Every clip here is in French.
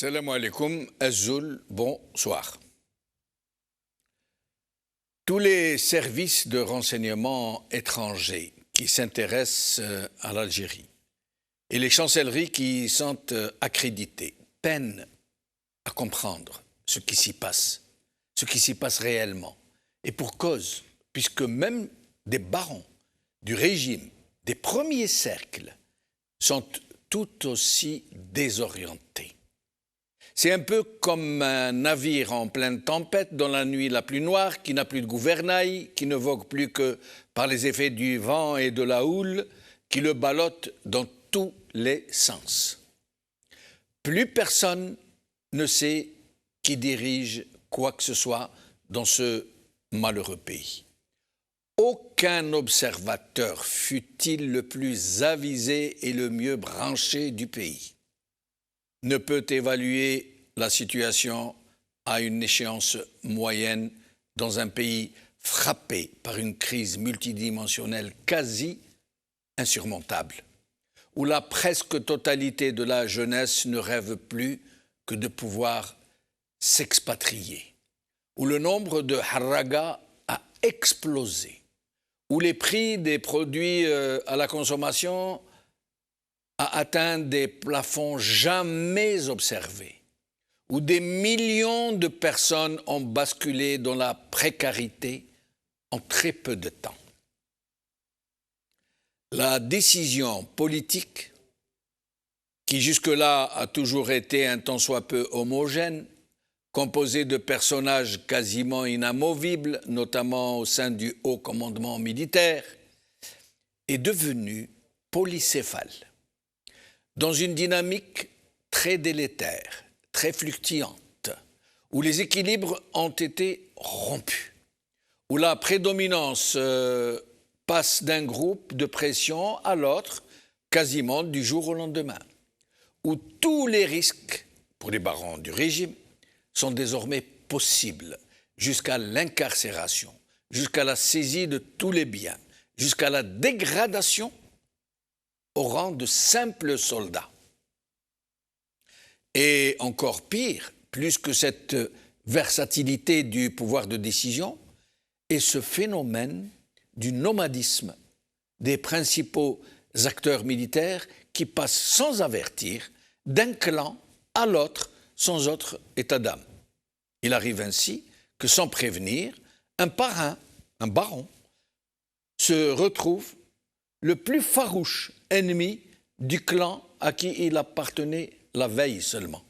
Salam alaikum, Azul, bonsoir. Tous les services de renseignement étrangers qui s'intéressent à l'Algérie et les chancelleries qui sont accréditées peinent à comprendre ce qui s'y passe réellement. Et pour cause, puisque même des barons du régime des premiers cercles sont tout aussi désorientés. C'est un peu comme un navire en pleine tempête dans la nuit la plus noire, qui n'a plus de gouvernail, qui ne vogue plus que par les effets du vent et de la houle, qui le ballotte dans tous les sens. Plus personne ne sait qui dirige quoi que ce soit dans ce malheureux pays. Aucun observateur, fût-il le plus avisé et le mieux branché du pays, ne peut évaluer la situation à une échéance moyenne dans un pays frappé par une crise multidimensionnelle quasi insurmontable, où la presque totalité de la jeunesse ne rêve plus que de pouvoir s'expatrier, où le nombre de harragas a explosé, où les prix des produits à la consommation a atteint des plafonds jamais observés, où des millions de personnes ont basculé dans la précarité en très peu de temps. La décision politique, qui jusque-là a toujours été un tant soit peu homogène, composée de personnages quasiment inamovibles, notamment au sein du haut commandement militaire, est devenue polycéphale, dans une dynamique très délétère, très fluctuante, où les équilibres ont été rompus, où la prédominance passe d'un groupe de pression à l'autre quasiment du jour au lendemain, où tous les risques pour les barons du régime sont désormais possibles, jusqu'à l'incarcération, jusqu'à la saisie de tous les biens, jusqu'à la dégradation au rang de simples soldats. Et encore pire, plus que cette versatilité du pouvoir de décision, est ce phénomène du nomadisme des principaux acteurs militaires qui passent sans avertir d'un clan à l'autre sans autre état d'âme. Il arrive ainsi que sans prévenir, un parrain, un baron, se retrouve le plus farouche ennemi du clan à qui il appartenait la veille seulement.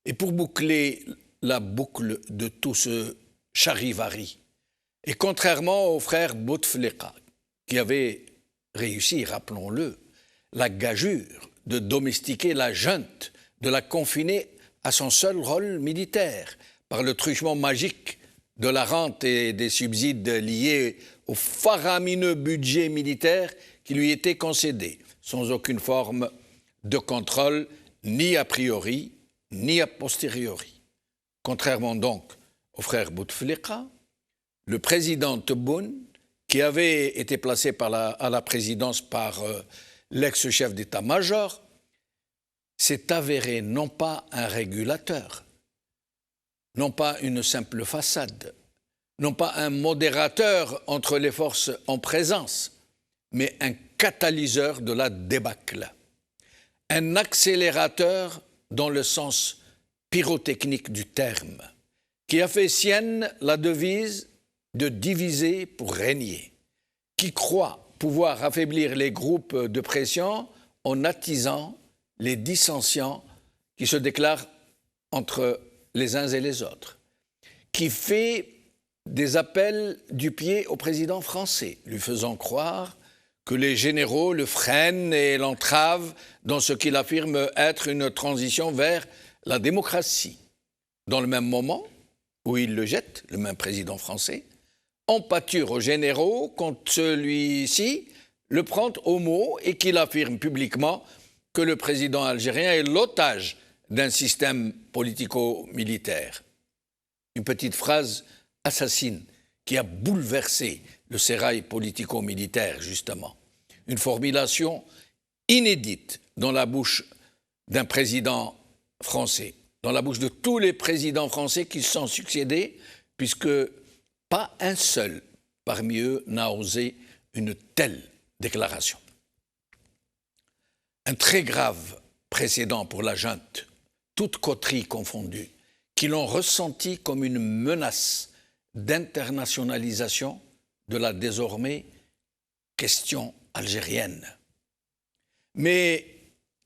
Et pour boucler la boucle de tout ce charivari, et contrairement au frère Bouteflika, qui avait réussi, rappelons-le, la gageure de domestiquer la junte, de la confiner à son seul rôle militaire, par le truchement magique de la rente et des subsides liés au faramineux budget militaire qui lui était concédé, sans aucune forme de contrôle, ni a priori, ni a posteriori. Contrairement donc au frère Bouteflika, le président Tebboune, qui avait été placé à la présidence par l'ex-chef d'état-major, s'est avéré non pas un régulateur, non pas une simple façade, non pas un modérateur entre les forces en présence, mais un catalyseur de la débâcle, un accélérateur dans le sens pyrotechnique du terme, qui a fait sienne la devise de diviser pour régner, qui croit pouvoir affaiblir les groupes de pression en attisant les dissensions qui se déclarent entre les uns et les autres, qui fait des appels du pied au président français, lui faisant croire que les généraux le freinent et l'entravent dans ce qu'il affirme être une transition vers la démocratie. Dans le même moment où il le jette, le même président français, on pâture aux généraux quand celui-ci le prend au mot et qu'il affirme publiquement que le président algérien est l'otage d'un système politico-militaire. Une petite phrase assassine qui a bouleversé le sérail politico-militaire, justement. Une formulation inédite dans la bouche d'un président français, dans la bouche de tous les présidents français qui se sont succédés, puisque pas un seul parmi eux n'a osé une telle déclaration. Un très grave précédent pour la junte, toutes coteries confondues, qui l'ont ressenti comme une menace d'internationalisation de la désormais question algérienne. Mais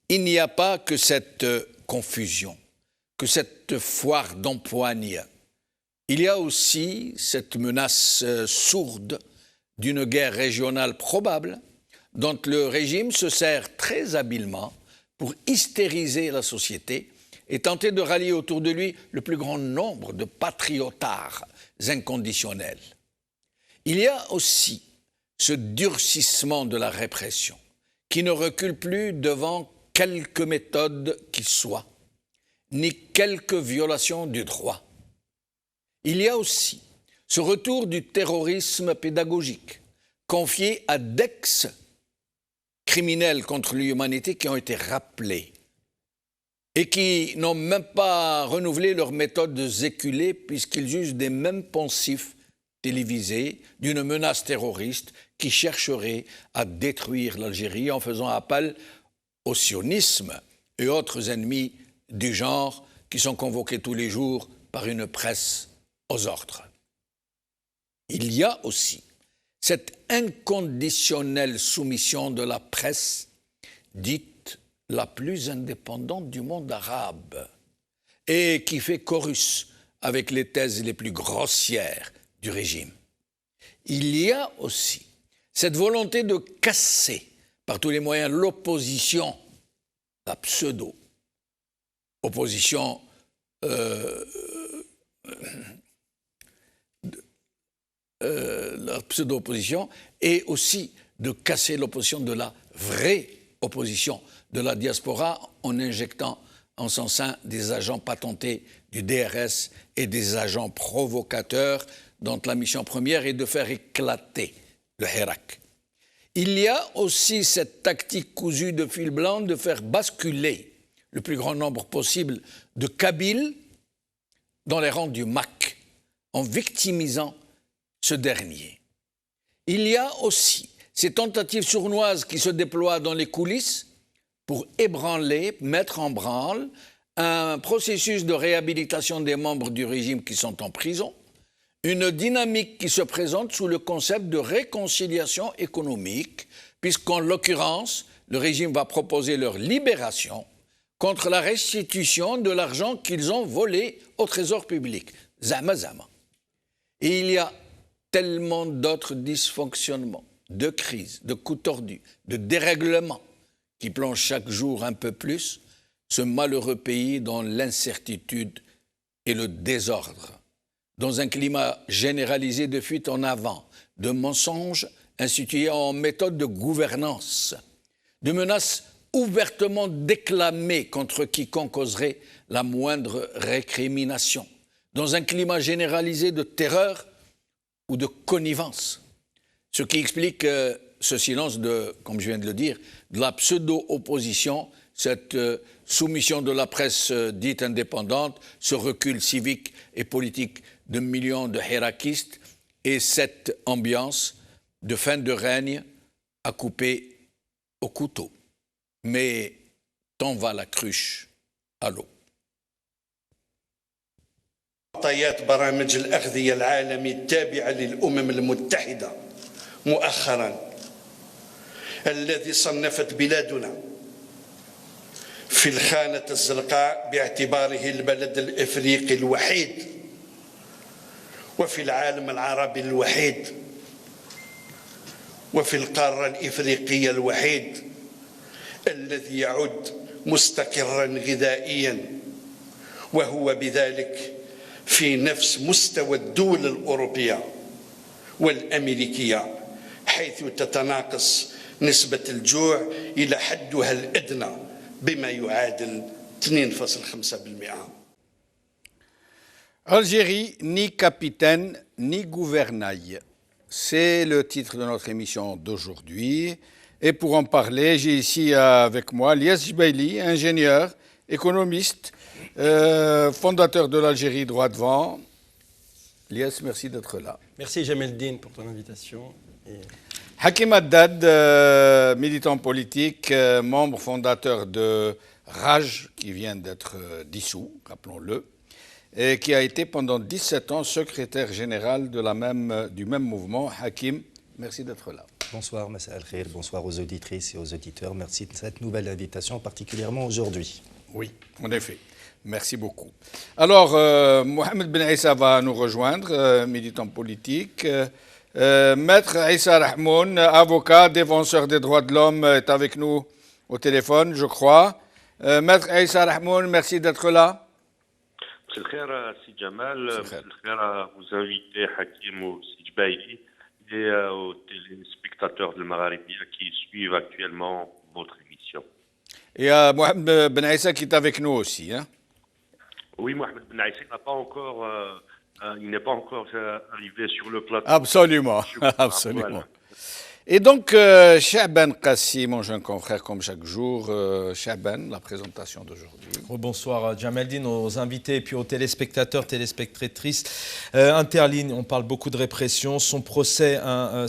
il n'y a pas que cette confusion, que cette foire d'empoigne. Il y a aussi cette menace sourde d'une guerre régionale probable dont le régime se sert très habilement pour hystériser la société et tenter de rallier autour de lui le plus grand nombre de patriotards inconditionnels. Il y a aussi ce durcissement de la répression qui ne recule plus devant quelque méthode qu'il soit, ni quelque violation du droit. Il y a aussi ce retour du terrorisme pédagogique confié à d'ex-criminels contre l'humanité qui ont été rappelés et qui n'ont même pas renouvelé leurs méthodes éculées puisqu'ils usent des mêmes poncifs télévisés d'une menace terroriste qui chercherait à détruire l'Algérie en faisant appel au sionisme et autres ennemis du genre qui sont convoqués tous les jours par une presse aux ordres. Il y a aussi cette inconditionnelle soumission de la presse dite la plus indépendante du monde arabe et qui fait chorus avec les thèses les plus grossières du régime. Il y a aussi cette volonté de casser par tous les moyens l'opposition, la pseudo-opposition la pseudo-opposition et aussi de casser l'opposition de la vraie opposition de la diaspora en injectant en son sein des agents patentés du DRS et des agents provocateurs dont la mission première est de faire éclater le Hirak. Il y a aussi cette tactique cousue de fil blanc de faire basculer le plus grand nombre possible de Kabyles dans les rangs du MAC en victimisant ce dernier. Il y a aussi ces tentatives sournoises qui se déploient dans les coulisses pour ébranler, mettre en branle un processus de réhabilitation des membres du régime qui sont en prison, une dynamique qui se présente sous le concept de réconciliation économique, puisqu'en l'occurrence, le régime va proposer leur libération contre la restitution de l'argent qu'ils ont volé au trésor public. Zama zama. Et il y a tellement d'autres dysfonctionnements, de crises, de coups tordus, de dérèglements qui plongent chaque jour un peu plus ce malheureux pays dans l'incertitude et le désordre, dans un climat généralisé de fuite en avant, de mensonges institués en méthode de gouvernance, de menaces ouvertement déclamées contre quiconque oserait la moindre récrimination, dans un climat généralisé de terreur ou de connivence. Ce qui explique ce silence de, comme je viens de le dire, de la pseudo-opposition, cette soumission de la presse dite indépendante, ce recul civique et politique de millions de hirakistes et cette ambiance de fin de règne à couper au couteau. Mais tant va la cruche à l'eau. معطيات برامج الأغذية العالمي التابعة للأمم المتحدة مؤخرا الذي صنفت بلادنا في الخانة الزرقاء باعتباره البلد الإفريقي الوحيد وفي العالم العربي الوحيد وفي القارة الإفريقية الوحيد الذي يعد مستقرا غذائيا وهو بذلك في نفس مستوى الدول الأوروبية والأمريكية حيث تتناقص نسبة الجوع إلى حدها الأدنى بما يعادل 2.5%. Algérie, ni capitaine, ni gouvernail. C'est le titre de notre émission d'aujourd'hui. Et pour en parler, j'ai ici avec moi Lies Jbaili, ingénieur, économiste, fondateur de l'Algérie Droit Devant. Lies, merci d'être là. Merci Jameldine pour ton invitation. Hakim Haddad, militant politique, membre fondateur de RAJ, qui vient d'être dissous, rappelons-le, et qui a été pendant 17 ans secrétaire général du même mouvement. Hakim, merci d'être là. Bonsoir, Massa Al-Khair, bonsoir aux auditrices et aux auditeurs. Merci de cette nouvelle invitation, particulièrement aujourd'hui. Oui, en effet. Merci beaucoup. Alors, Mohamed Ben Issa va nous rejoindre, militant politique. Maître Issa Rahmoun, avocat, défenseur des droits de l'homme, est avec nous au téléphone, je crois. Maître Issa Rahmoun, merci d'être là. Monsieur le Khair, Si Jamal, Monsieur le Khair, à vous inviter, Hakim ou Si Jbaili, et aux téléspectateurs de Maghrébia qui suivent actuellement votre émission. Et Mohamed Ben Issa qui est avec nous aussi. Hein? Oui, Mohamed Ben Issa n'a pas encore, il n'est pas encore arrivé sur le plateau. Absolument, absolument. Voilà. Et donc, Chahban Kassi, mon jeune confrère, comme chaque jour, Chahban, la présentation d'aujourd'hui. Bonsoir Jameldine, aux invités et puis aux téléspectateurs, téléspectatrices. Interligne, on parle beaucoup de répression. Son procès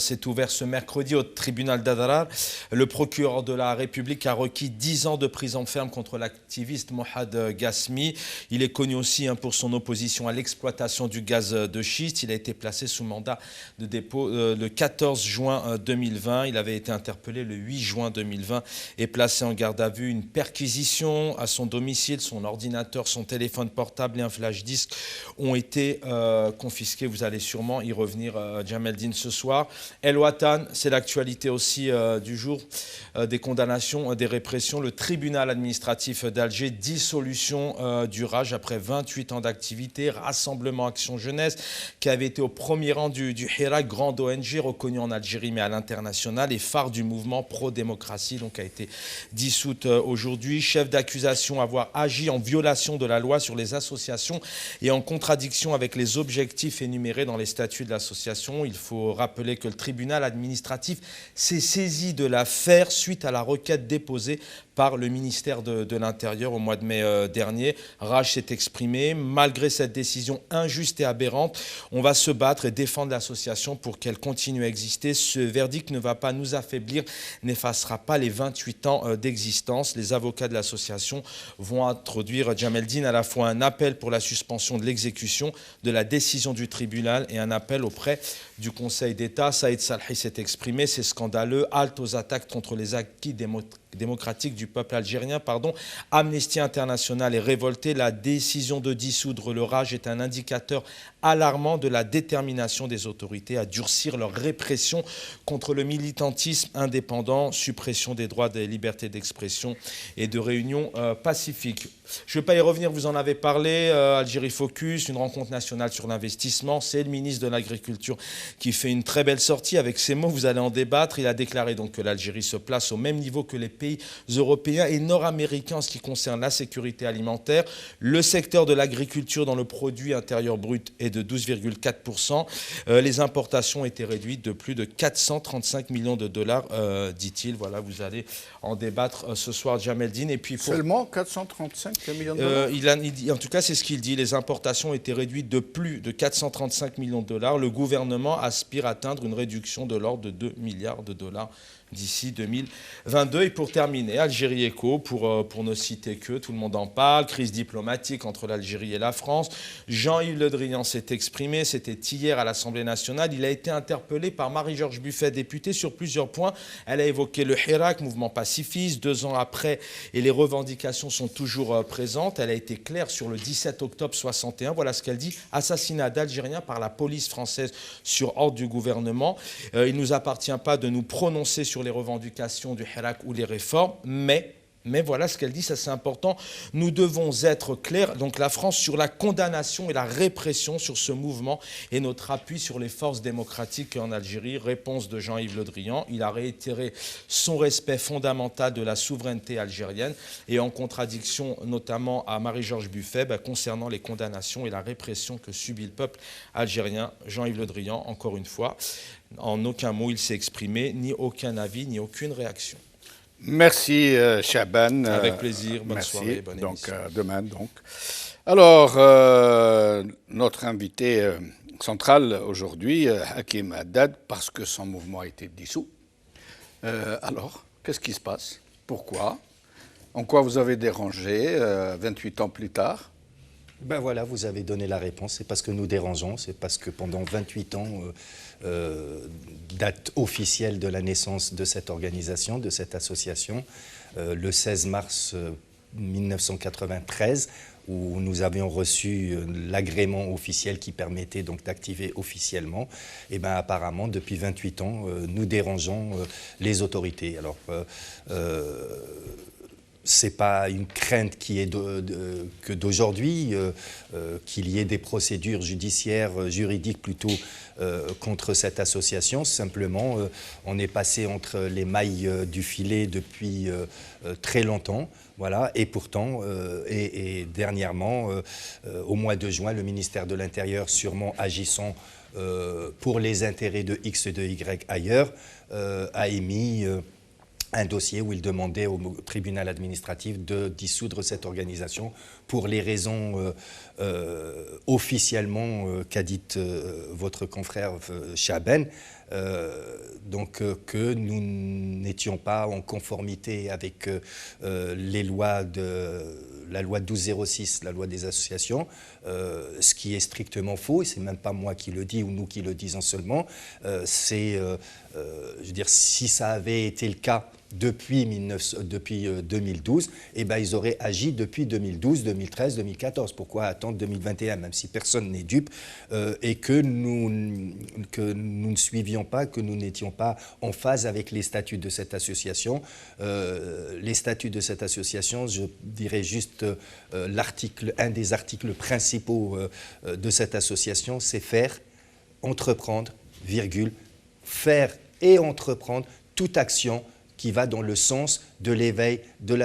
s'est ouvert ce mercredi au tribunal d'Adrar. Le procureur de la République a requis 10 ans de prison ferme contre l'activiste Mohad Ghasmi. Il est connu aussi pour son opposition à l'exploitation du gaz de schiste. Il a été placé sous mandat de dépôt le 14 juin 2020. Il avait été interpellé le 8 juin 2020 et placé en garde à vue. Une perquisition à son domicile, son ordinateur, son téléphone portable et un flash disque ont été confisqués. Vous allez sûrement y revenir, Jameldine, ce soir. El Watan, c'est l'actualité aussi du jour, des condamnations, des répressions. Le tribunal administratif d'Alger, dissolution du RAJ après 28 ans d'activité, Rassemblement Action Jeunesse, qui avait été au premier rang du Hirak, grande ONG reconnue en Algérie mais à l'international et phare du mouvement pro-démocratie, donc a été dissoute aujourd'hui. Chef d'accusation avoir agi en violation de la loi sur les associations et en contradiction avec les objectifs énumérés dans les statuts de l'association. Il faut rappeler que le tribunal administratif s'est saisi de l'affaire suite à la requête déposée par le ministère de l'Intérieur au mois de mai dernier. RAJ s'est exprimé. Malgré cette décision injuste et aberrante, on va se battre et défendre l'association pour qu'elle continue à exister. Ce verdict ne va pas nous affaiblir, n'effacera pas les 28 ans d'existence. Les avocats de l'association vont introduire, Jameldine, à la fois un appel pour la suspension de l'exécution de la décision du tribunal et un appel auprès du Conseil d'État. Saïd Salhi s'est exprimé. C'est scandaleux. Halte aux attaques contre les acquis démocratique du peuple algérien. Amnesty International est révolté. La décision de dissoudre le RAJ est un indicateur alarmant de la détermination des autorités à durcir leur répression contre le militantisme indépendant, suppression des droits des libertés d'expression et de réunion pacifique. Je ne vais pas y revenir, vous en avez parlé, Algérie Focus, une rencontre nationale sur l'investissement. C'est le ministre de l'Agriculture qui fait une très belle sortie. Avec ces mots, vous allez en débattre. Il a déclaré donc que l'Algérie se place au même niveau que les pays européens et nord-américains en ce qui concerne la sécurité alimentaire. Le secteur de l'agriculture dans le produit intérieur brut est de 12,4%. Les importations ont été réduites de plus de 435 millions de dollars, dit-il. Voilà, vous allez en débattre ce soir, Jameldine. Et puis Seulement 435 millions de dollars en tout cas, c'est ce qu'il dit. Les importations ont été réduites de plus de 435 millions de dollars. Le gouvernement aspire à atteindre une réduction de l'ordre de 2 milliards de dollars d'ici 2022. Et pour terminer, Algérie Éco, pour ne citer que, tout le monde en parle, crise diplomatique entre l'Algérie et la France. Jean-Yves Le Drian s'est exprimé, c'était hier à l'Assemblée nationale. Il a été interpellé par Marie-Georges Buffet, députée, sur plusieurs points. Elle a évoqué le Hirak, mouvement pacifiste, 2 ans après, et les revendications sont toujours présentes. Elle a été claire sur le 17 octobre 61. Voilà ce qu'elle dit: assassinat d'Algériens par la police française sur ordre du gouvernement. Il ne nous appartient pas de nous prononcer sur les revendications du Hirak ou les réformes, mais Mais voilà ce qu'elle dit, ça c'est important. Nous devons être clairs, donc la France, sur la condamnation et la répression sur ce mouvement et notre appui sur les forces démocratiques en Algérie. Réponse de Jean-Yves Le Drian. Il a réitéré son respect fondamental de la souveraineté algérienne et en contradiction notamment à Marie-Georges Buffet concernant les condamnations et la répression que subit le peuple algérien. Jean-Yves Le Drian, encore une fois, en aucun mot il s'est exprimé, ni aucun avis, ni aucune réaction. Merci Chaban. Avec plaisir, bonne merci. soirée, bonne donc, émission. Demain donc. Alors, notre invité central aujourd'hui, Hakim Haddad, parce que son mouvement a été dissous. Alors, qu'est-ce qui se passe? Pourquoi? En quoi vous avez dérangé 28 ans plus tard? Ben voilà, vous avez donné la réponse. C'est parce que nous dérangeons, c'est parce que pendant 28 ans, date officielle de la naissance de cette organisation, de cette association, le 16 mars 1993, où nous avions reçu l'agrément officiel qui permettait donc d'activer officiellement. Et bien apparemment, depuis 28 ans, nous dérangeons les autorités. Alors, c'est pas une crainte qui est que d'aujourd'hui, qu'il y ait des procédures judiciaires, juridiques plutôt, contre cette association. Simplement, on est passé entre les mailles du filet depuis très longtemps. Voilà, et pourtant, et dernièrement, au mois de juin, le ministère de l'Intérieur, sûrement agissant pour les intérêts de X et de Y ailleurs, a émis un dossier où il demandait au tribunal administratif de dissoudre cette organisation pour les raisons officiellement qu'a dites votre confrère Chaban, donc que nous n'étions pas en conformité avec les lois la loi 1206, la loi des associations, ce qui est strictement faux, et c'est même pas moi qui le dis ou nous qui le disons seulement, je veux dire, si ça avait été le cas depuis 2012, eh ben, ils auraient agi depuis 2012, 2013, 2014. Pourquoi attendre 2021, même si personne n'est dupe, et que nous ne suivions pas, que nous n'étions pas en phase avec les statuts de cette association. Les statuts de cette association, je dirais juste un des articles principaux de cette association, c'est faire, entreprendre, virgule, faire et entreprendre toute action qui va dans le sens de l'éveil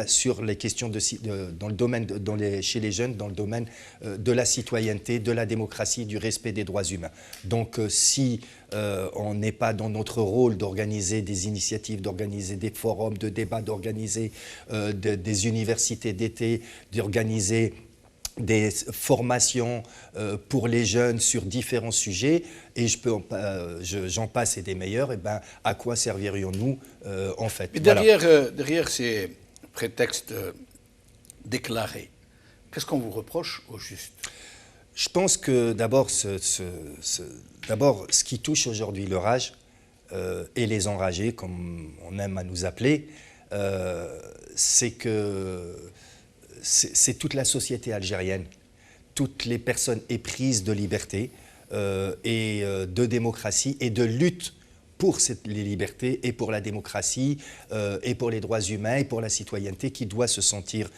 sur les questions dans le domaine, chez les jeunes, dans le domaine de la citoyenneté, de la démocratie, du respect des droits humains. Donc si on n'est pas dans notre rôle d'organiser des initiatives, d'organiser des forums de débat, d'organiser des universités d'été, d'organiser des formations pour les jeunes sur différents sujets, et j'en passe et des meilleurs, et ben, à quoi servirions-nous en fait? Mais derrière ces prétextes déclarés, qu'est-ce qu'on vous reproche au juste? Je pense que d'abord, ce qui touche aujourd'hui le rage et les enragés, comme on aime à nous appeler, c'est que c'est toute la société algérienne, toutes les personnes éprises de liberté et de démocratie et de lutte pour les libertés et pour la démocratie et pour les droits humains et pour la citoyenneté qui doit se sentir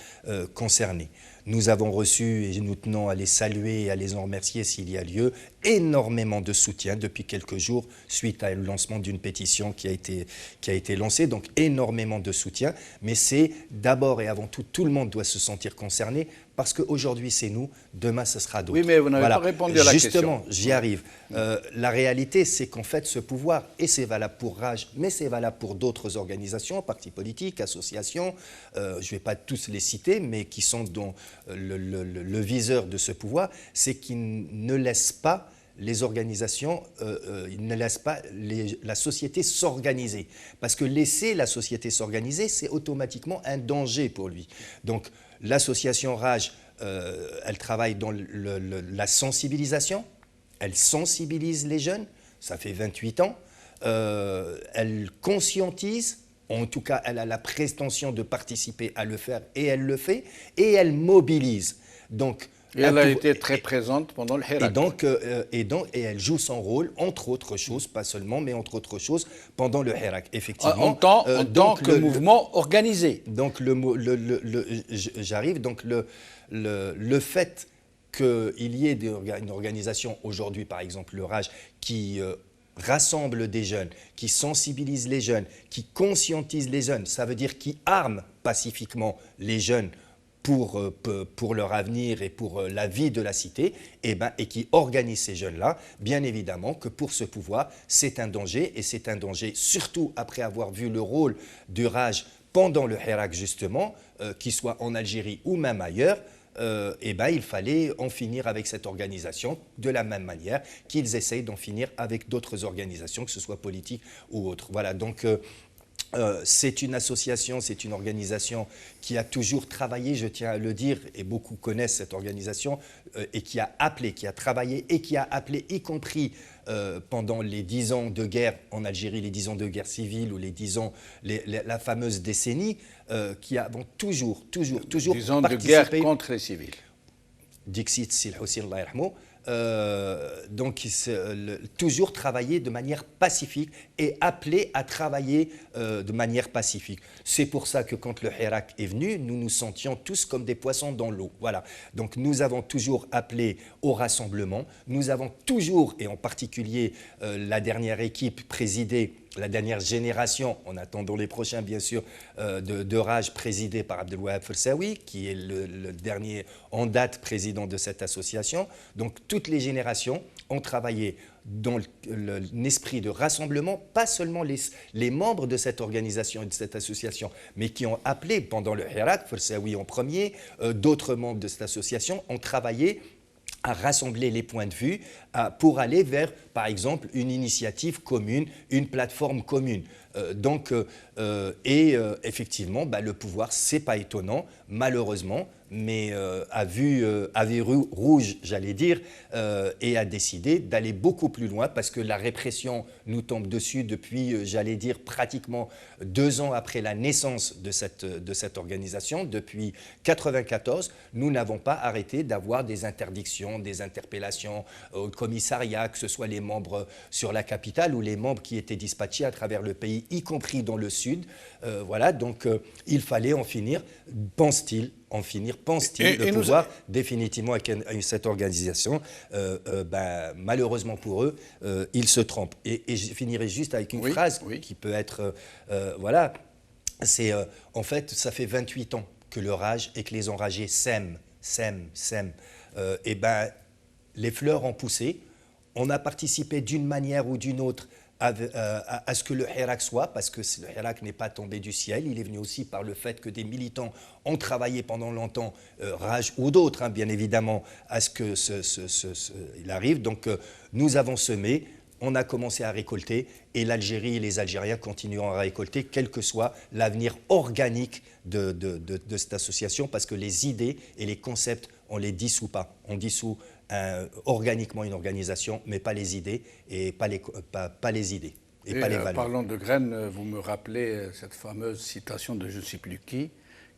concernée. Nous avons reçu, et nous tenons à les saluer et à les en remercier s'il y a lieu, énormément de soutien depuis quelques jours suite à le lancement d'une pétition qui a été lancée, donc énormément de soutien, mais c'est d'abord et avant tout, tout le monde doit se sentir concerné parce qu'aujourd'hui c'est nous, demain ce sera d'autres. Oui, mais vous n'avez pas répondu à la question. Justement, j'y arrive. La réalité, c'est qu'en fait ce pouvoir, et c'est valable pour Rage, mais c'est valable pour d'autres organisations, partis politiques, associations, je ne vais pas tous les citer, mais qui sont dans le viseur de ce pouvoir, c'est qu'il ne laisse pas les organisations, il ne laisse pas la société s'organiser. Parce que laisser la société s'organiser, c'est automatiquement un danger pour lui. Donc l'association Rage, elle travaille dans la sensibilisation, elle sensibilise les jeunes, ça fait 28 ans, elle conscientise, en tout cas elle a la prétention de participer à le faire et elle le fait, et elle mobilise. Donc Et elle a été très présente pendant le Hirak. Et elle joue son rôle, entre autres choses, pas seulement, mais entre autres choses, pendant le Hirak, effectivement. En tant que mouvement organisé. Donc, j'arrive. Donc, le fait qu'il y ait une organisation aujourd'hui, par exemple le RAJ, qui rassemble des jeunes, qui sensibilise les jeunes, qui conscientise les jeunes, ça veut dire qui arme pacifiquement les jeunes pour leur avenir et pour la vie de la cité, et qui organise ces jeunes-là, bien évidemment que pour ce pouvoir, c'est un danger, et c'est un danger surtout après avoir vu le rôle du RAJ pendant le Hirak justement, qu'il soit en Algérie ou même ailleurs. Il fallait en finir avec cette organisation de la même manière qu'ils essayent d'en finir avec d'autres organisations, que ce soit politiques ou autres. Voilà, donc c'est une association, c'est une organisation qui a toujours travaillé, je tiens à le dire, et beaucoup connaissent cette organisation, et qui a appelé, qui a travaillé et qui a appelé, y compris pendant les 10 ans de guerre en Algérie, les 10 ans de guerre civile ou les 10 ans, la fameuse décennie, qui avons toujours 10 ans de guerre contre les civils. Dixit Sil Hussein Allah yarhamou. Toujours travailler de manière pacifique et appelé à travailler de manière pacifique. C'est pour ça que quand le Hirak est venu, nous nous sentions tous comme des poissons dans l'eau. Voilà. Donc nous avons toujours appelé au rassemblement. Nous avons toujours, et en particulier la dernière équipe présidée, la dernière génération, en attendant les prochains bien sûr, de RAJ présidé par Abdelwahab Fersaoui, qui est le dernier en date président de cette association. Donc toutes les générations ont travaillé dans l'esprit de rassemblement, pas seulement les membres de cette organisation et de cette association, mais qui ont appelé pendant le Hirak, Fersaoui en premier, d'autres membres de cette association ont travaillé à rassembler les points de vue pour aller vers, par exemple, une initiative commune, une plateforme commune. Effectivement, le pouvoir, c'est pas étonnant, malheureusement, mais a vu rouge, j'allais dire, et a décidé d'aller beaucoup plus loin parce que la répression nous tombe dessus depuis, j'allais dire, pratiquement 2 ans après la naissance de cette organisation. Depuis 1994, nous n'avons pas arrêté d'avoir des interdictions, des interpellations au commissariat, que ce soit les membres sur la capitale ou les membres qui étaient dispatchés à travers le pays, y compris dans le sud. Voilà, donc il fallait en finir, pense-t-il, le pouvoir définitivement avec cette organisation. Malheureusement pour eux, ils se trompent. Et je finirai juste avec une phrase qui peut être, voilà, c'est en fait, ça fait 28 ans que le RAJ et que les enragés s'aiment. Les fleurs ont poussé. On a participé d'une manière ou d'une autre à ce que le Hirak soit, parce que le Hirak n'est pas tombé du ciel, il est venu aussi par le fait que des militants ont travaillé pendant longtemps, RAJ ou d'autres, bien évidemment, à ce que il arrive. Donc nous avons semé, on a commencé à récolter, et l'Algérie et les Algériens continueront à récolter, quel que soit l'avenir organique de cette association, parce que les idées et les concepts, on les dissout pas. On dissout organiquement une organisation, mais pas les idées et pas les idées et pas les valeurs. Parlant de graines, vous me rappelez cette fameuse citation de je ne sais plus qui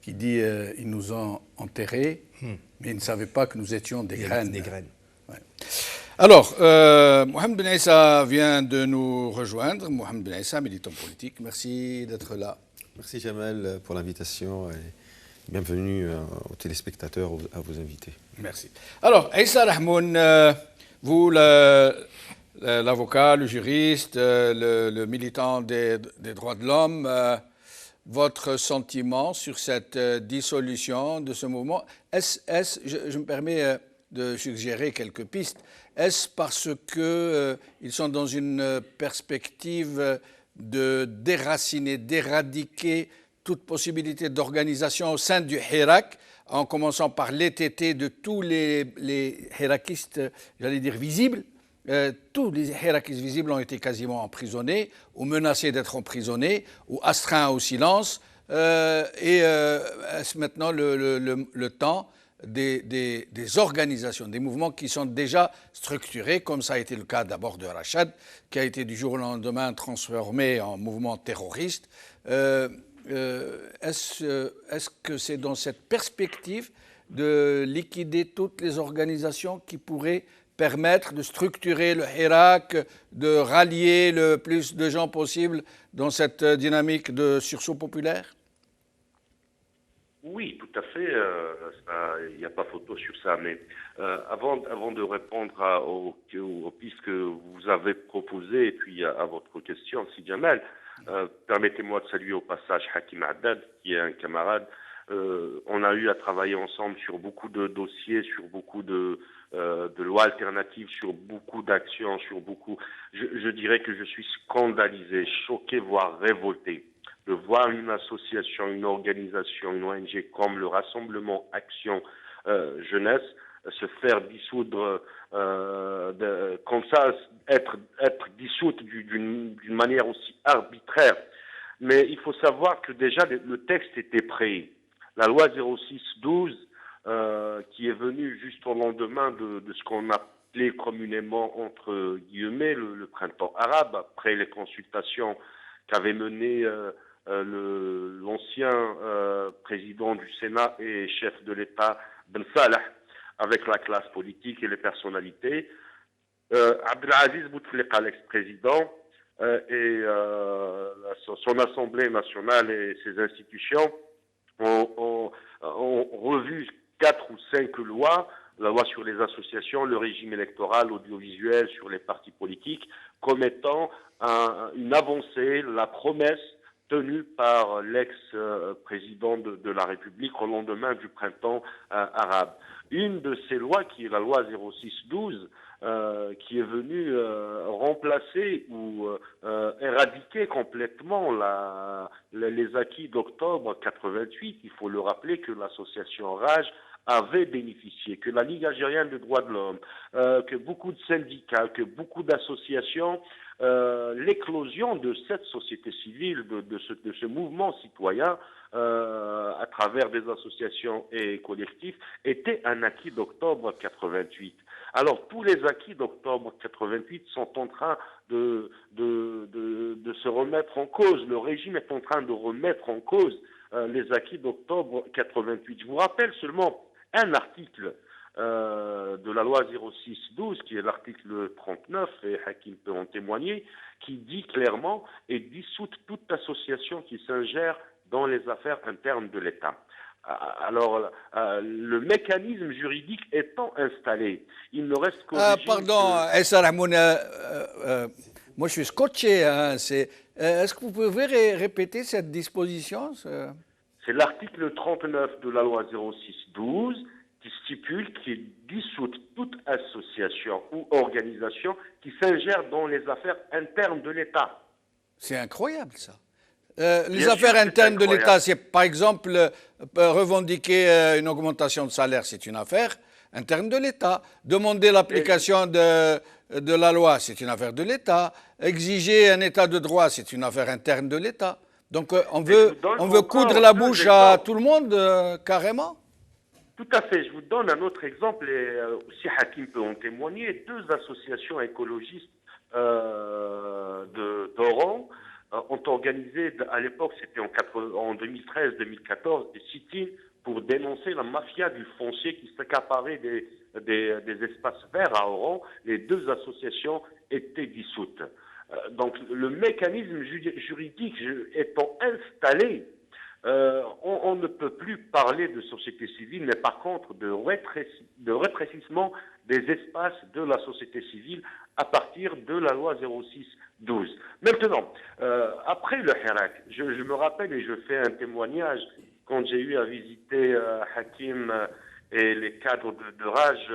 dit ils nous ont enterrés, mais ils ne savaient pas que nous étions des graines. Des graines. Ouais. Alors, Mohamed Ben Issa vient de nous rejoindre. Mohamed Ben Issa, militant politique, merci d'être là. Merci Jamal pour l'invitation et bienvenue aux téléspectateurs, à vos invités. Merci. Alors, Issa Rahmoun, vous, l'avocat, le juriste, le militant des droits de l'homme, votre sentiment sur cette dissolution de ce mouvement, je me permets de suggérer quelques pistes, est-ce parce qu'ils sont dans une perspective de déraciner, d'éradiquer toute possibilité d'organisation au sein du Hirak, en commençant par l'ETT de tous les hirakistes, j'allais dire visibles. Tous les hirakistes visibles ont été quasiment emprisonnés, ou menacés d'être emprisonnés, ou astreints au silence. Est-ce maintenant le temps des organisations, des mouvements qui sont déjà structurés, comme ça a été le cas d'abord de Rachad, qui a été du jour au lendemain transformé en mouvement terroriste. Est-ce que c'est dans cette perspective de liquider toutes les organisations qui pourraient permettre de structurer le Hirak, de rallier le plus de gens possible dans cette dynamique de sursaut populaire? Oui, tout à fait. Il n'y a pas photo sur ça. Mais avant de répondre aux pistes que vous avez proposées et puis à votre question, Si Jamal, permettez-moi de saluer au passage Hakim Haddad, qui est un camarade. On a eu à travailler ensemble sur beaucoup de dossiers, sur beaucoup de lois alternatives, sur beaucoup d'actions, sur beaucoup. Je dirais que je suis scandalisé, choqué, voire révolté de voir une association, une organisation, une ONG comme le Rassemblement Action Jeunesse se faire dissoudre comme ça, être dissoute d'une manière aussi arbitraire. Mais il faut savoir que déjà le texte était prêt. La loi 06-12, qui est venue juste au lendemain de ce qu'on appelait communément entre guillemets le printemps arabe, après les consultations qu'avait menées l'ancien président du Sénat et chef de l'État Ben Salah avec la classe politique et les personnalités. Abdelaziz Bouteflika, l'ex-président, et son Assemblée nationale et ses institutions ont revu 4 ou 5 lois, la loi sur les associations, le régime électoral, audiovisuel, sur les partis politiques, comme étant une avancée, la promesse tenue par l'ex-président de la République au lendemain du printemps arabe. Une de ces lois, qui est la loi 06-12, qui est venue remplacer ou éradiquer complètement les acquis d'octobre 88. Il faut le rappeler que l'association RAJ avait bénéficié, que la Ligue algérienne des droits de l'homme, que beaucoup de syndicats, que beaucoup d'associations, l'éclosion de cette société civile, de ce mouvement citoyen à travers des associations et collectifs était un acquis d'octobre 88. Alors tous les acquis d'octobre 88 sont en train de se remettre en cause. Le régime est en train de remettre en cause les acquis d'octobre 88. Je vous rappelle seulement un article de la loi 06-12, qui est l'article 39, et Hakim peut en témoigner, qui dit clairement « est dissoute toute association qui s'ingère dans les affaires internes de l'État ». Alors, le mécanisme juridique étant installé, il ne reste qu'au régime... Pardon, Essa Rahmouna, moi je suis scotché. Hein, est-ce que vous pouvez répéter cette disposition? C'est l'article 39 de la loi 06-12 qui stipule qu'il est dissoute toute association ou organisation qui s'ingère dans les affaires internes de l'État. C'est incroyable ça. Les affaires internes de l'État, c'est par exemple revendiquer une augmentation de salaire, c'est une affaire interne de l'État. Demander l'application de la loi, c'est une affaire de l'État. Exiger un état de droit, c'est une affaire interne de l'État. Donc on veut coudre la bouche à tout le monde, carrément. Tout à fait. Je vous donne un autre exemple, et aussi Hakim peut en témoigner. 2 associations écologistes d'Oran ont organisé, à l'époque, c'était en 2013-2014, des sit-ins pour dénoncer la mafia du foncier qui s'accaparait des espaces verts à Oran. Les 2 associations étaient dissoutes. Donc le mécanisme juridique étant installé, on ne peut plus parler de société civile, mais par contre de rétrécissement des espaces de la société civile à partir de la loi 06-12. Maintenant, après le Hirak, je me rappelle et je fais un témoignage quand j'ai eu à visiter Hakim et les cadres de RAJ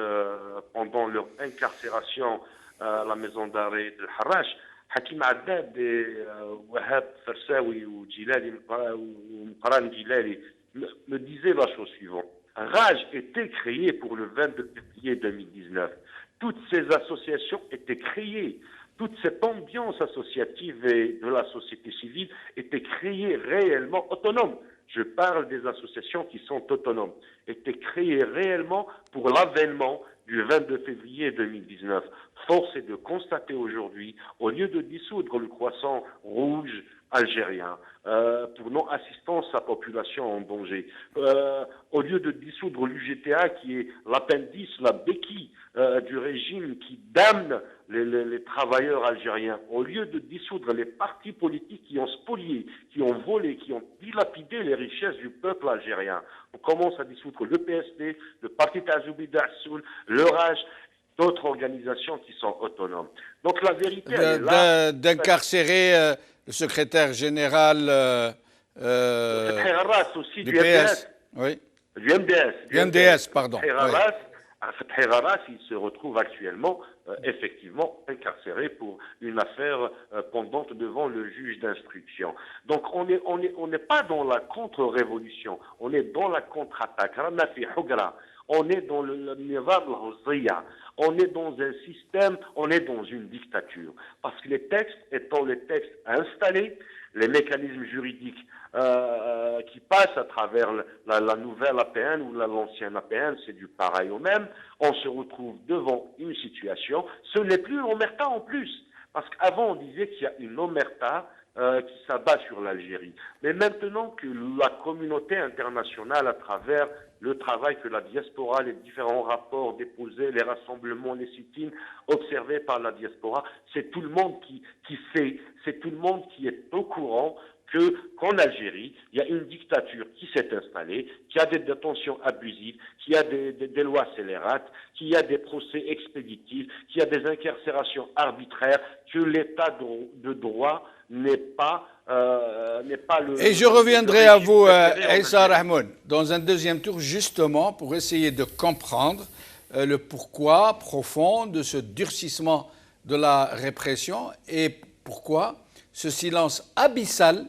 pendant leur incarcération à la maison d'arrêt de Harrach. Hakim Haddad et Wahab Farsawi ou Mqaran Gilali me disaient la chose suivante. RAJ était créé pour le 22 février 2019. Toutes ces associations étaient créées. Toute cette ambiance associative et de la société civile était créée réellement autonome. Je parle des associations qui sont autonomes. Étaient créées réellement pour l'avènement du 22 février 2019. Force est de constater aujourd'hui, au lieu de dissoudre le croissant rouge algérien, pour non-assistance à population en danger. Au lieu de dissoudre l'UGTA, qui est l'appendice, la béquille du régime qui damne les travailleurs algériens, au lieu de dissoudre les partis politiques qui ont spolié, qui ont volé, qui ont dilapidé les richesses du peuple algérien, on commence à dissoudre le PSD, le Parti Tazoubi d'Assoul, le RAJ, d'autres organisations qui sont autonomes. Donc la vérité, elle est là. D'incarcérer le secrétaire général aussi, du PS. Oui. Du MDS. Du MDS, pardon. Fethi Raras, il se retrouve actuellement effectivement incarcéré pour une affaire pendante devant le juge d'instruction. Donc on n'est pas dans la contre-révolution, on est dans la contre-attaque. On est dans le nizam al-Huzziya. On est dans un système, on est dans une dictature. Parce que les textes étant les textes installés, les mécanismes juridiques qui passent à travers la nouvelle APN ou l'ancienne APN, c'est du pareil au même, on se retrouve devant une situation, ce n'est plus l'omerta en plus. Parce qu'avant on disait qu'il y a une omerta qui s'abat sur l'Algérie. Mais maintenant que la communauté internationale, à travers le travail que la diaspora, les différents rapports déposés, les rassemblements, les sit-ins observés par la diaspora, c'est tout le monde qui sait, c'est tout le monde qui est au courant qu'en Algérie, il y a une dictature qui s'est installée, qui a des détentions abusives, qui a des lois scélérates, qui a des procès expéditifs, qui a des incarcérations arbitraires, que l'état de droit n'est pas le... Et je reviendrai à vous, Issa Rahmoun, dans un deuxième tour, justement, pour essayer de comprendre le pourquoi profond de ce durcissement de la répression et pourquoi ce silence abyssal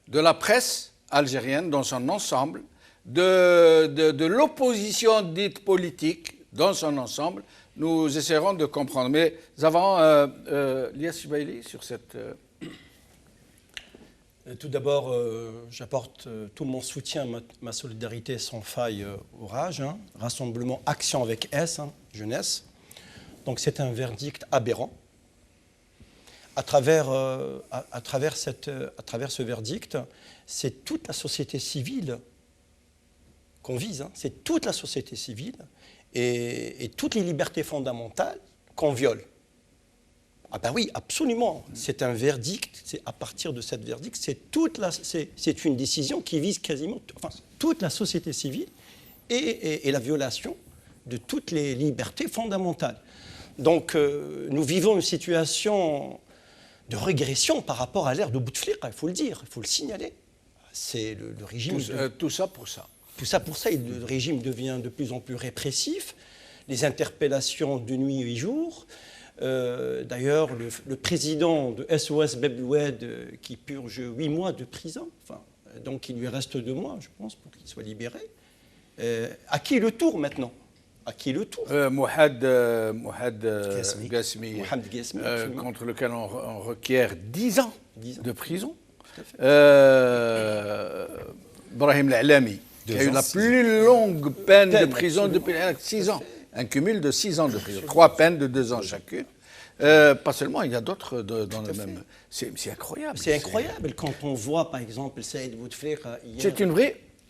de la presse algérienne dans son ensemble, de l'opposition dite politique dans son ensemble. Nous essaierons de comprendre. Mais avant, Lias Chbaili, sur cette... Tout d'abord, j'apporte tout mon soutien, ma solidarité sans faille au RAJ, Rassemblement Action avec S, jeunesse. Donc c'est un verdict aberrant. À travers ce verdict, c'est toute la société civile qu'on vise, c'est toute la société civile et toutes les libertés fondamentales qu'on viole. Ah ben oui, absolument. C'est un verdict. C'est à partir de cette verdict, c'est une décision qui vise quasiment toute la société civile et la violation de toutes les libertés fondamentales. Donc nous vivons une situation de régression par rapport à l'ère de Bouteflika, il faut le dire, il faut le signaler. C'est le régime. Tout ça pour ça. Tout ça pour ça. Le régime devient de plus en plus répressif. Les interpellations de nuit et jour. D'ailleurs, le président de SOS Bebloued qui purge 8 mois de prison, donc il lui reste 2 mois, je pense, pour qu'il soit libéré. À qui le tour maintenant? À qui le tour? Mohamed Ghasmi, contre lequel on requiert 10 ans de prison. Brahim L'Alami, qui a eu la plus longue peine de prison depuis 6 ans. Un cumul de 6 ans de prison. 3 peines de 2 ans chacune. Pas seulement, il y a d'autres dans le même... C'est incroyable. C'est incroyable quand on voit, par exemple, Saïd Bouteflika hier...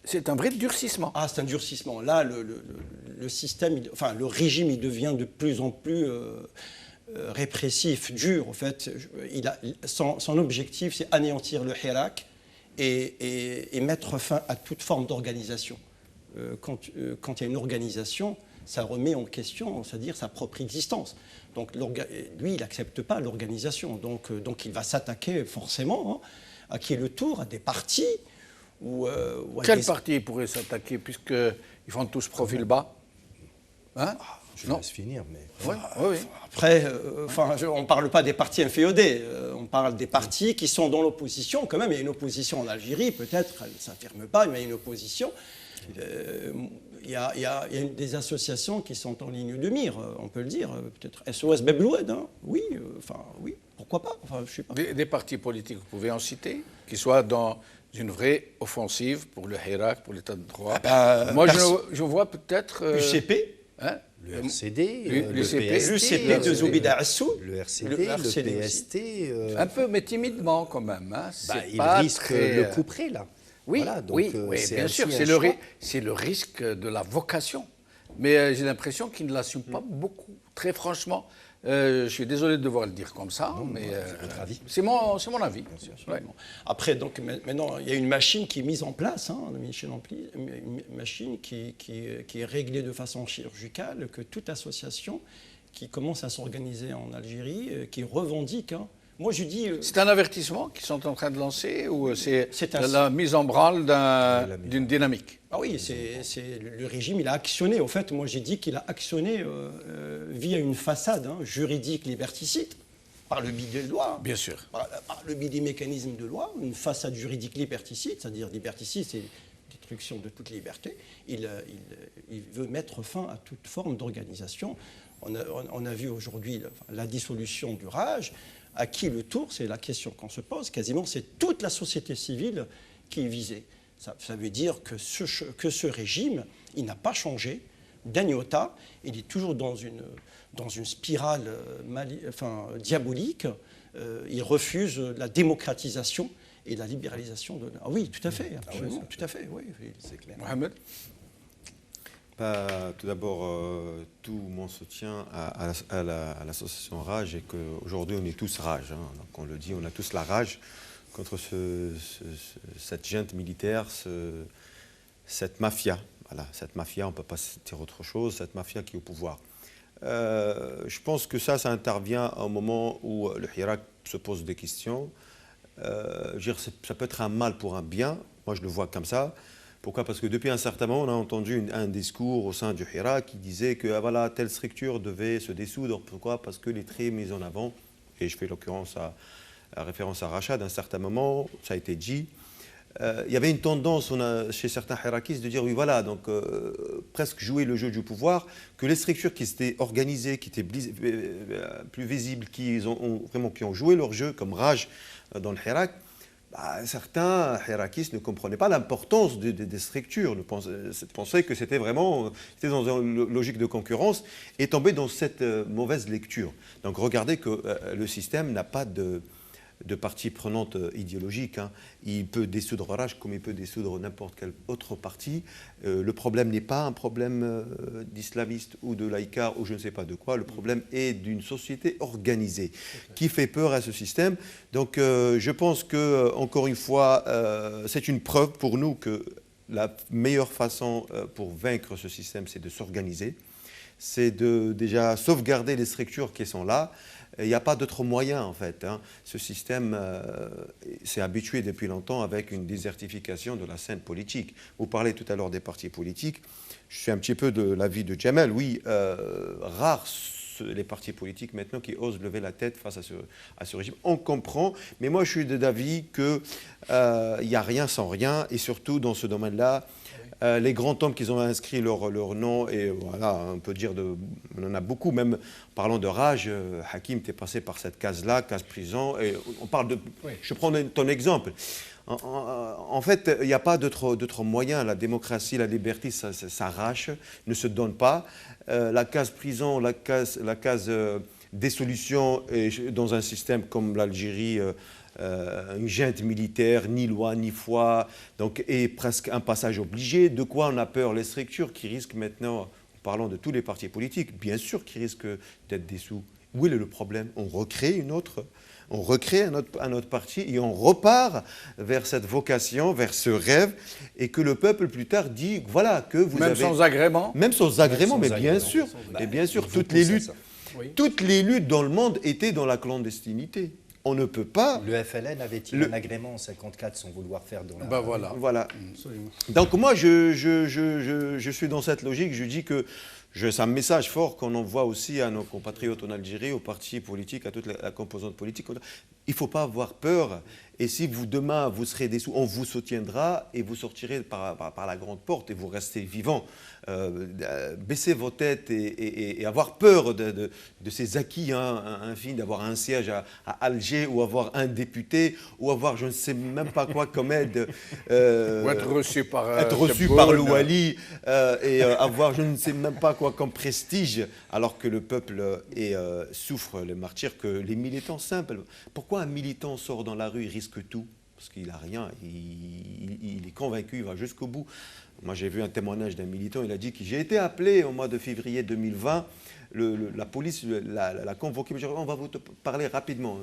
C'est un vrai durcissement. Ah, c'est un durcissement. Là, le système, le régime, il devient de plus en plus répressif, dur. En fait, son objectif, c'est anéantir le Hirak et mettre fin à toute forme d'organisation. Quand il y a une organisation, ça remet en question, c'est-à-dire sa propre existence. Donc lui, il n'accepte pas l'organisation. Donc il va s'attaquer forcément à qui est le tour, à des partis. Quel parti pourrait s'attaquer, puisqu'ils font tous profil bas? Je laisse finir, mais... Oui. Après, on ne parle pas des partis inféodés, on parle des partis qui sont dans l'opposition. Quand même, il y a une opposition en Algérie, peut-être, elle ne s'affirme pas, mais il y a une opposition. Il y a des associations qui sont en ligne de mire, on peut le dire, peut-être SOS Bebloued, oui, pourquoi pas, je sais pas. Des partis politiques, vous pouvez en citer, qui soient dans une vraie offensive pour le Hirak, pour l'état de droit. Moi, je vois peut-être... UCP, Le RCD, l'UCP de Zoubida Assou, le RCD, le PST. Un peu, mais timidement quand même. Hein. Il risque le coup près, là. Oui, voilà, donc, oui, bien sûr, c'est le risque de la vocation. Mais j'ai l'impression qu'il ne l'assume pas beaucoup, très franchement. Je suis désolé de devoir le dire comme ça, mais c'est mon avis. Ouais. Après, donc, maintenant, il y a une machine qui est mise en place, hein, une machine qui est réglée de façon chirurgicale, que toute association qui commence à s'organiser en Algérie, qui revendique... Hein, moi, je dis... c'est un avertissement qu'ils sont en train de lancer ou c'est la mise en branle d'une dynamique? Ah oui, le régime, il a actionné. Au fait, moi, j'ai dit qu'il a actionné via une façade juridique liberticide, par le biais de loi. Bien sûr. Par le biais des mécanismes de loi, une façade juridique liberticide, c'est-à-dire liberticide, c'est destruction de toute liberté. Il veut mettre fin à toute forme d'organisation. On a vu aujourd'hui la dissolution du RAJ. À qui le tour? C'est la question qu'on se pose. Quasiment, c'est toute la société civile qui est visée. Ça veut dire que ce régime, il n'a pas changé d'un iota. Il est toujours dans une spirale diabolique. Il refuse la démocratisation et la libéralisation de... Ah oui, tout à fait, absolument, tout à fait, oui, c'est clair. Mohamed? Tout d'abord, tout mon soutien à l'association Rage et qu'aujourd'hui on est tous Rage. Hein. Donc on le dit, on a tous la rage contre cette junte militaire, cette mafia. Voilà, cette mafia, on ne peut pas dire autre chose, cette mafia qui est au pouvoir. Je pense que ça intervient au moment où le Hirak se pose des questions. Ça peut être un mal pour un bien, moi je le vois comme ça. Pourquoi? Parce que depuis un certain moment, on a entendu un discours au sein du Hirak qui disait que voilà, telle structure devait se dissoudre. Pourquoi? Parce que les traits mis en avant, et je fais référence à Rachad, à un certain moment, ça a été dit, il y avait une tendance chez certains Hirakistes de dire oui voilà, donc presque jouer le jeu du pouvoir, que les structures qui s'étaient organisées, qui étaient plus visibles, qui ont joué leur jeu comme Raj dans le Hirak, certains Hirakistes ne comprenaient pas l'importance des structures, pensaient que c'était dans une logique de concurrence et tombaient dans cette mauvaise lecture. Donc regardez que le système n'a pas de partie prenante idéologique. Hein. Il peut dissoudre Raj comme il peut dissoudre n'importe quel autre parti. Le problème n'est pas un problème d'islamiste ou de laïcard ou je ne sais pas de quoi. Le problème est d'une société organisée qui fait peur à ce système. Donc je pense que, encore une fois, c'est une preuve pour nous que la meilleure façon pour vaincre ce système, c'est de s'organiser. C'est de déjà sauvegarder les structures qui sont là. Il n'y a pas d'autre moyen, en fait. Hein. Ce système s'est habitué depuis longtemps avec une désertification de la scène politique. Vous parlez tout à l'heure des partis politiques. Je suis un petit peu de l'avis de Jamel. Oui, rares les partis politiques maintenant qui osent lever la tête face à ce régime. On comprend, mais moi je suis d'avis qu'il n'y a rien sans rien, et surtout dans ce domaine-là, les grands hommes qui ont inscrit leur nom, et voilà, on peut dire, on en a beaucoup, même parlant de Raj, Hakim était passé par cette case-là, case prison, et on parle de... Oui. Je prends ton exemple. En fait, il n'y a pas d'autre moyen. La démocratie, la liberté, ça s'arrache, ne se donne pas. La case prison, la case dissolution, dans un système comme l'Algérie, une junte militaire, ni loi, ni foi, donc, et presque un passage obligé. De quoi on a peur? Les structures qui risquent maintenant, en parlant de tous les partis politiques, bien sûr qui risquent d'être dissous. Où est le problème? On recrée un autre parti et on repart vers cette vocation, vers ce rêve, et que le peuple plus tard dit, voilà, que vous avez... Même sans agrément? Même sans agrément, mais bien sûr. Et bien sûr, toutes les luttes dans le monde étaient dans la clandestinité. On ne peut pas... Le FLN avait-il un agrément en 1954 sans vouloir faire dans la... Voilà. Donc moi, je suis dans cette logique. Je dis que c'est un message fort qu'on envoie aussi à nos compatriotes en Algérie, aux partis politiques, à toute la composante politique. il ne faut pas avoir peur. Et si vous, demain, vous serez déçus, on vous soutiendra et vous sortirez par la grande porte et vous restez vivant. Baissez vos têtes et avoir peur de ces acquis infinis, d'avoir un siège à Alger ou avoir un député ou avoir je ne sais même pas quoi comme aide. Ou être reçu par le Wali et avoir je ne sais même pas quoi comme prestige, alors que le peuple souffre le martyre, que les militants simples. Pourquoi un militant sort dans la rue, il risque tout? Parce qu'il n'a rien, il est convaincu, il va jusqu'au bout. Moi, j'ai vu un témoignage d'un militant, il a dit que j'ai été appelé au mois de février 2020, la police l'a convoqué, on va vous parler rapidement.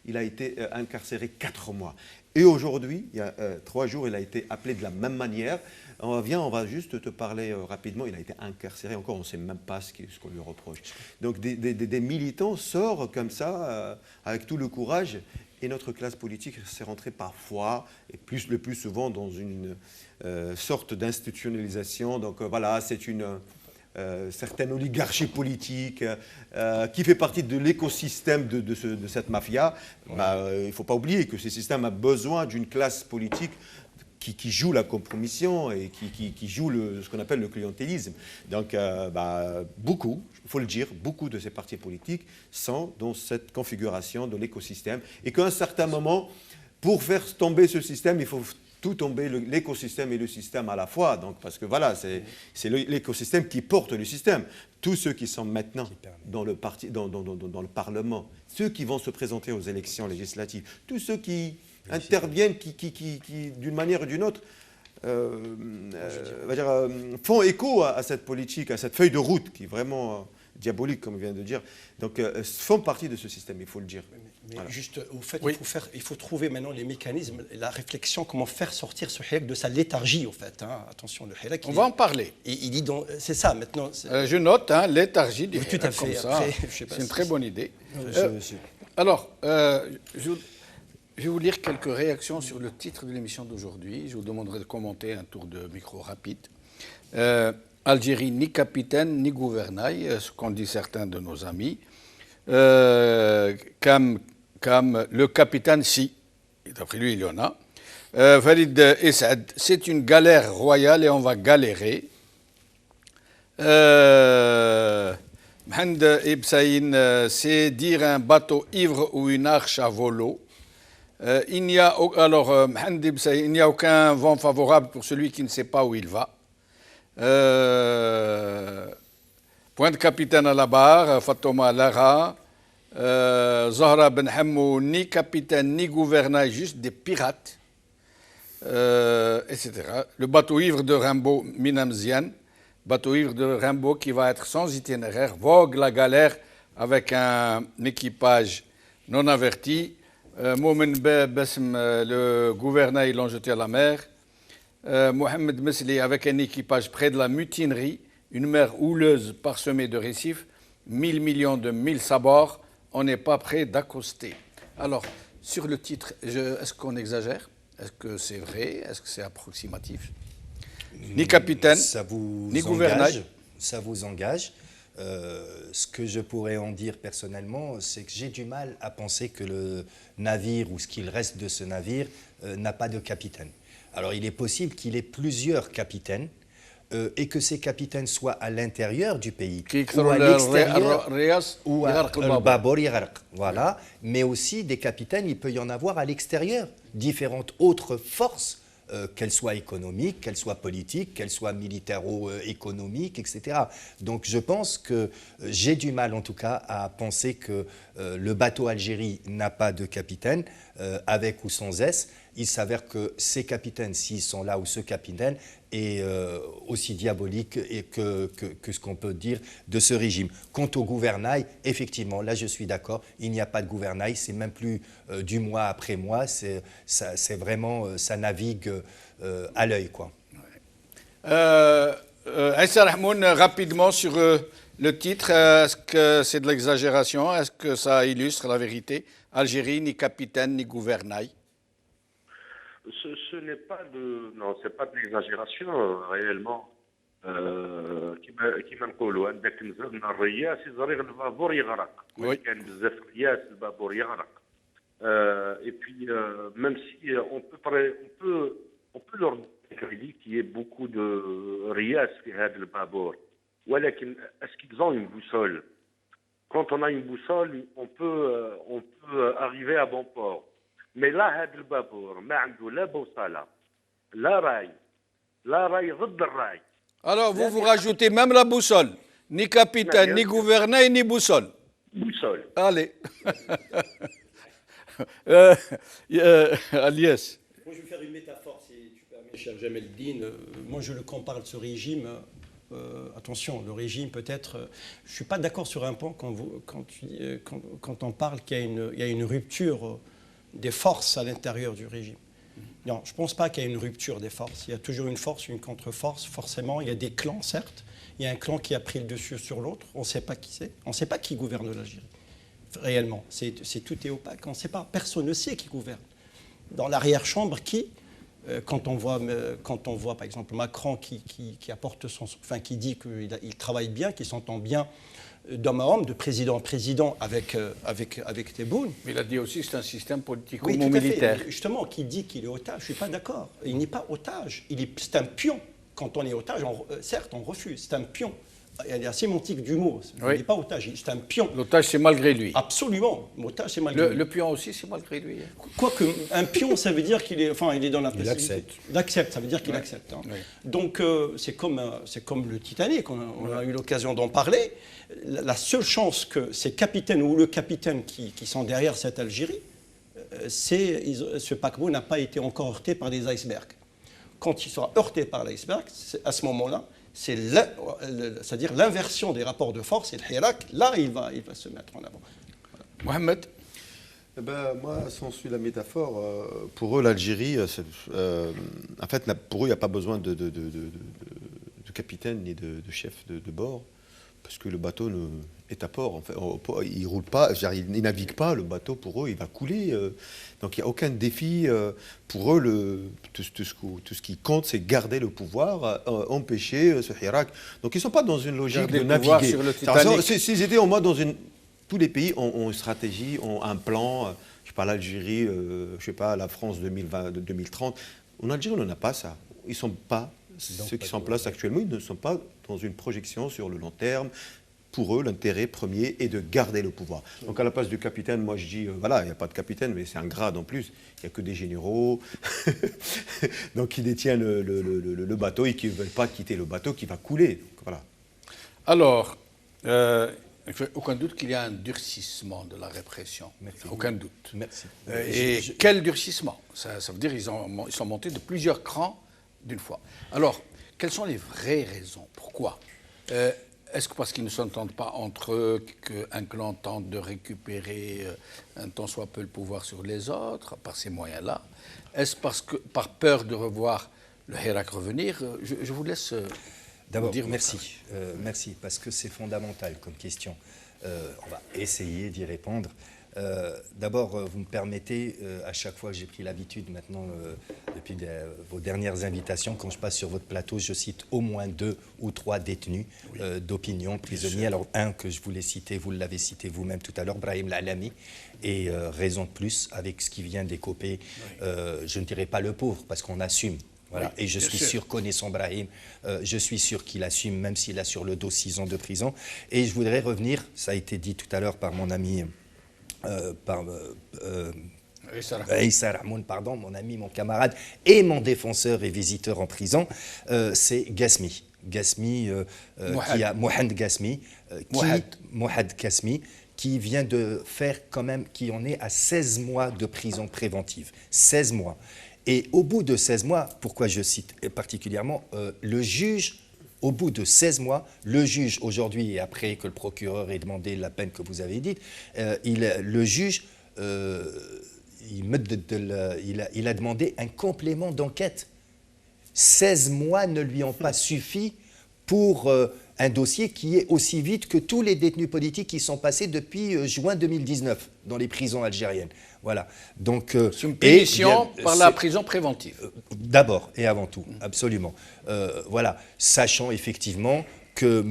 Il a été incarcéré 4 mois. Et aujourd'hui, il y a 3 jours, il a été appelé de la même manière. On va juste te parler rapidement. Il a été incarcéré encore, on ne sait même pas ce qu'on lui reproche. Donc des militants sortent comme ça, avec tout le courage. Et notre classe politique s'est rentrée parfois, et le plus souvent, dans une sorte d'institutionnalisation. Donc voilà, c'est une certaine oligarchie politique qui fait partie de l'écosystème de cette mafia. Ouais. Il ne faut pas oublier que ce système a besoin d'une classe politique qui joue la compromission et qui joue ce qu'on appelle le clientélisme. Donc, beaucoup, il faut le dire, beaucoup de ces partis politiques sont dans cette configuration de l'écosystème et qu'à un certain moment, pour faire tomber ce système, il faut tout tomber, l'écosystème et le système à la fois. Donc, parce que voilà, c'est l'écosystème qui porte le système. Tous ceux qui sont maintenant dans le Parlement, ceux qui vont se présenter aux élections législatives, tous ceux qui interviennent, qui d'une manière ou d'une autre, font écho à cette politique, à cette feuille de route qui est vraiment diabolique, comme je viens de dire. Donc, font partie de ce système, il faut le dire. Mais voilà. Juste, au fait, oui. il faut trouver maintenant les mécanismes, la réflexion, comment faire sortir ce hirak de sa léthargie, au fait. Hein. Attention, le hirak. On va en parler. Il dit donc, c'est ça maintenant. Je note, léthargie du hirak. Tout à fait. C'est une très bonne idée. Alors, je vais vous lire quelques réactions sur le titre de l'émission d'aujourd'hui. Je vous demanderai de commenter un tour de micro rapide. Algérie, ni capitaine, ni gouvernail, ce qu'ont dit certains de nos amis. Comme le capitaine, si. D'après lui, il y en a. Farid Essad, c'est une galère royale et on va galérer. Mohamed Ibsaïn, c'est dire un bateau ivre ou une arche à volo. Il n'y a aucun vent favorable pour celui qui ne sait pas où il va. Point de capitaine à la barre, Fatouma Lara, Zahra Ben Hammou, ni capitaine ni gouvernail, juste des pirates, etc. Le bateau ivre de Rimbaud, Minamzian, bateau ivre de Rimbaud qui va être sans itinéraire, vogue la galère avec un équipage non averti. Moumen Bessem, le gouvernail, l'ont jeté à la mer. Mohamed Mesli, avec un équipage près de la mutinerie, une mer houleuse parsemée de récifs, 1000 millions de 1000 sabords, on n'est pas prêt d'accoster. Alors, sur le titre, est-ce qu'on exagère? Est-ce que c'est vrai? Est-ce que c'est approximatif? Ni capitaine, ni gouvernail. Ça vous engage. Ce que je pourrais en dire personnellement, c'est que j'ai du mal à penser que le navire ou ce qu'il reste de ce navire n'a pas de capitaine. Alors il est possible qu'il ait plusieurs capitaines et que ces capitaines soient à l'intérieur du pays ou à l'extérieur ou à Babor Yarq, voilà. Mais aussi des capitaines, il peut y en avoir à l'extérieur, différentes autres forces. Qu'elles soient économiques, qu'elles soient politiques, qu'elles soient militaro-économiques, etc. Donc je pense que j'ai du mal en tout cas à penser que le bateau Algérie n'a pas de capitaine, avec ou sans S. Il s'avère que ces capitaines, s'ils sont là, ou ce capitaine, est aussi diabolique que ce qu'on peut dire de ce régime. Quant au gouvernail, effectivement, là je suis d'accord, il n'y a pas de gouvernail, c'est même plus du mois après mois, c'est vraiment, ça navigue à l'œil, quoi. Aïssa Rahmoun, rapidement sur le titre, est-ce que c'est de l'exagération? Est-ce que ça illustre la vérité? Algérie, ni capitaine, ni gouvernail. Ce n'est pas de... Non, c'est pas de l'exagération, réellement. كما نقولوا عندك نزل من الرياس يزريغ البابور يغرق كان بزاف الرياس البابور يغرق et puis même si on peut leur crédit qu'il y ait beaucoup de rias في هذا البابور ولكن est-ce qu'ils ont une boussole quand on a une boussole on peut arriver à bon port mais là هذا البابور ما عنده لا بوصله لا راي ضد الراي. Alors, vous rajoutez même la boussole. Ni capitaine, ni gouvernail, ni boussole. Boussole. Allez. Aliès. Moi, je vais faire une métaphore, si tu permets, cher Jamel Din. Moi, je le compare de ce régime. Attention, le régime peut-être... je ne suis pas d'accord sur un point quand on parle qu'il y a une rupture des forces à l'intérieur du régime. Non, je ne pense pas qu'il y ait une rupture des forces. Il y a toujours une force, une contre-force. Forcément, il y a des clans, certes. Il y a un clan qui a pris le dessus sur l'autre. On ne sait pas qui c'est. On ne sait pas qui gouverne l'Algérie. Réellement, tout est opaque. On ne sait pas. Personne ne sait qui gouverne. Dans l'arrière-chambre, qui quand on voit, par exemple, Macron qui apporte qui dit qu'il travaille bien, qu'il s'entend bien d'homme à homme, de président à président avec Tebboune. Mais il a dit aussi que c'est un système politique oui, militaire. Justement, qui dit qu'il est otage, je ne suis pas d'accord. Il n'est pas otage, c'est un pion. Quand on est otage, certes, on refuse, c'est un pion. Il y a la sémantique du mot, il n'est pas otage, c'est un pion. L'otage, c'est malgré lui. Absolument, l'otage, c'est malgré lui. Le pion aussi, c'est malgré lui. Quoique, un pion, ça veut dire qu'il est, il est dans la possibilité. Il accepte, ça veut dire qu'il accepte. Hein. Oui. Donc, c'est comme le Titanic, on a eu l'occasion d'en parler. La seule chance que ces capitaines ou le capitaine qui sont derrière cette Algérie, ce paquebot n'a pas été encore heurté par des icebergs. Quand il sera heurté par l'iceberg, à ce moment-là, c'est-à-dire l'inversion des rapports de force et le hirak, là, il va se mettre en avant. Voilà. Mohamed. Moi, si on suit la métaphore, pour eux, l'Algérie, en fait, pour eux, il n'y a pas besoin de capitaine ni de chef de bord, parce que le bateau est à port. En fait, il roule pas, il navigue pas. Le bateau, pour eux, il va couler. Donc, il n'y a aucun défi. Pour eux, tout ce qui compte, c'est garder le pouvoir, empêcher ce hirak. Donc, ils ne sont pas dans une logique de naviguer. Sur le Titanic. S'ils étaient au moins dans une... Tous les pays ont une stratégie, ont un plan. Je sais pas, l'Algérie, je sais pas, la France 2030. En Algérie, on n'en a pas ça. Ils sont pas... Ceux qui sont en place actuellement, ils ne sont pas dans une projection sur le long terme. Pour eux, l'intérêt premier est de garder le pouvoir. Donc à la place du capitaine, moi je dis, voilà, il n'y a pas de capitaine, mais c'est un grade en plus. Il n'y a que des généraux, donc qui détiennent le bateau et qui ne veulent pas quitter le bateau qui va couler. Donc, voilà. Alors, il ne fait aucun doute qu'il y a un durcissement de la répression. Merci. Aucun doute. Merci. Et quel durcissement? Ça veut dire qu'ils sont montés de plusieurs crans d'une fois. Alors, quelles sont les vraies raisons? Pourquoi? Est-ce que parce qu'ils ne s'entendent pas entre eux, qu'un clan tente de récupérer un tant soit peu le pouvoir sur les autres, par ces moyens-là? Est-ce parce que, par peur de revoir le hirak revenir? Je vous laisse d'abord dire merci. Merci, parce que c'est fondamental comme question. On va essayer d'y répondre. D'abord, vous me permettez, à chaque fois que j'ai pris l'habitude maintenant, depuis vos dernières invitations, quand je passe sur votre plateau, je cite au moins 2 ou 3 détenus d'opinion, prisonniers. Alors, un que je voulais citer, vous l'avez cité vous-même tout à l'heure, Brahim Lalami, et raison de plus, avec ce qui vient d'écoper, je ne dirais pas le pauvre, parce qu'on assume. Voilà. Oui, et je suis sûr, connaissant Brahim, je suis sûr qu'il assume, même s'il a sur le dos 6 ans de prison. Et je voudrais revenir, ça a été dit tout à l'heure par mon ami... Issa Rahmoun, pardon, mon ami, mon camarade et mon visiteur en prison, c'est Ghasmi. Mohand Ghasmi, qui vient de faire quand même, qui en est à 16 mois de prison préventive. 16 mois. Et au bout de 16 mois, pourquoi je cite particulièrement, le juge... Au bout de 16 mois, le juge, aujourd'hui, et après que le procureur ait demandé la peine que vous avez dite, le juge, il a demandé un complément d'enquête. 16 mois ne lui ont pas suffi pour un dossier qui est aussi vide que tous les détenus politiques qui sont passés depuis juin 2019 dans les prisons algériennes. Voilà. Donc, c'est une punition par la prison préventive. D'abord et avant tout, absolument. Voilà. Sachant effectivement que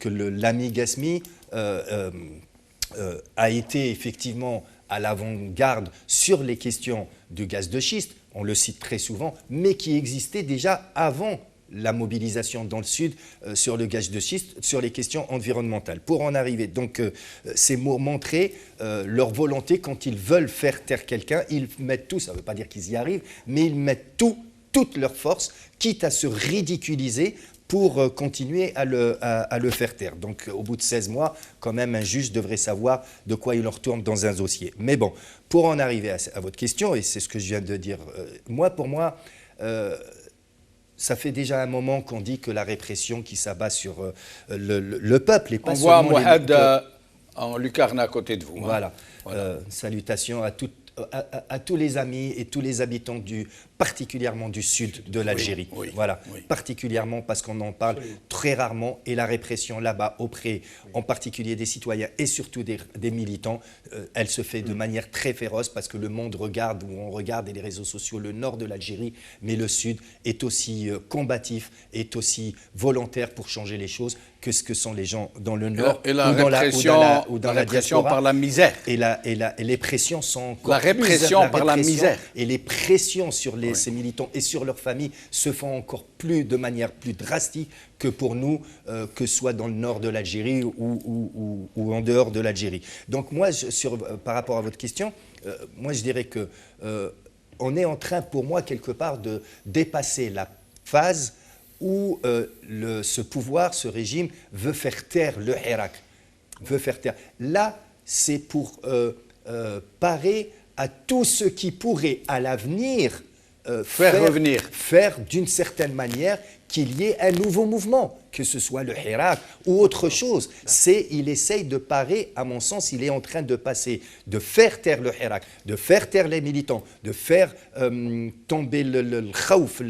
l'ami Gasmi a été effectivement à l'avant-garde sur les questions du gaz de schiste, on le cite très souvent, mais qui existait déjà avant la mobilisation dans le Sud sur le gaz de schiste, sur les questions environnementales. Pour en arriver, donc, c'est montrer leur volonté quand ils veulent faire taire quelqu'un, ils mettent tout, ça ne veut pas dire qu'ils y arrivent, mais ils mettent toute leur force, quitte à se ridiculiser pour continuer à le faire taire. Donc, au bout de 16 mois, quand même, un juge devrait savoir de quoi il en retourne dans un dossier. Mais bon, pour en arriver à votre question, et c'est ce que je viens de dire, pour moi, ça fait déjà un moment qu'on dit que la répression qui s'abat sur le peuple et pas on voit seulement Mohamed en lucarne à côté de vous. Voilà. Salutations à tous les amis et tous les habitants particulièrement du sud de l'Algérie. Oui, voilà, oui. Particulièrement parce qu'on en parle très rarement et la répression là-bas auprès, en particulier des citoyens et surtout des militants, elle se fait de manière très féroce parce que le monde regarde, où on regarde et les réseaux sociaux, le nord de l'Algérie, mais le sud est aussi combatif, est aussi volontaire pour changer les choses que ce que sont les gens dans le nord ou dans la diaspora. Par la misère. Et les pressions sont encore la répression par la misère. Et les pressions sur ces militants et sur leurs familles se font encore de manière plus drastique que pour nous, que ce soit dans le nord de l'Algérie ou en dehors de l'Algérie. Donc moi, par rapport à votre question, moi je dirais que on est en train, pour moi, quelque part, de dépasser la phase où ce pouvoir, ce régime, veut faire taire le Hirak, veut faire taire. Là, c'est pour parer à tout ce qui pourrait, à l'avenir, faire d'une certaine manière qu'il y ait un nouveau mouvement, que ce soit le Hirak ou autre chose. Il essaye de parer, à mon sens, il est en train de passer, de faire taire le Hirak, de faire taire les militants, de faire tomber le khawf,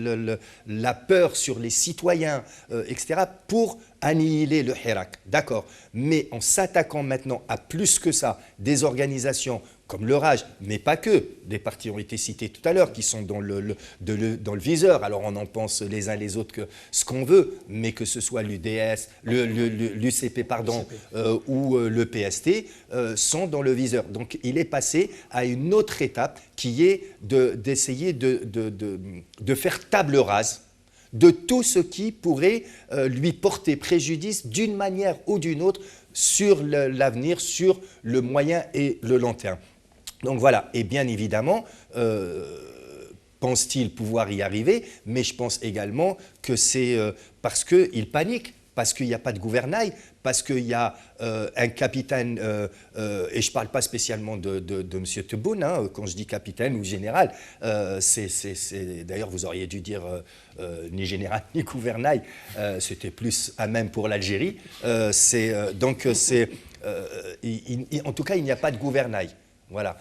la peur sur les citoyens, etc., pour annihiler le Hirak. D'accord. Mais en s'attaquant maintenant à plus que ça, des organisations comme le RAJ, mais pas que, des partis ont été cités tout à l'heure, qui sont dans le viseur. Alors on en pense les uns les autres que ce qu'on veut, mais que ce soit l'UDS, l'UCP, ou le PST, sont dans le viseur. Donc il est passé à une autre étape qui est d'essayer de faire table rase de tout ce qui pourrait lui porter préjudice d'une manière ou d'une autre sur l'avenir, sur le moyen et le long terme. Donc voilà, et bien évidemment, pense-t-il pouvoir y arriver, mais je pense également que c'est parce qu'il panique, parce qu'il n'y a pas de gouvernail, parce qu'il y a un capitaine, et je ne parle pas spécialement de M. Tebboune, hein, quand je dis capitaine ou général, d'ailleurs vous auriez dû dire ni général ni gouvernail, c'était plus à même pour l'Algérie, en tout cas il n'y a pas de gouvernail. Voilà.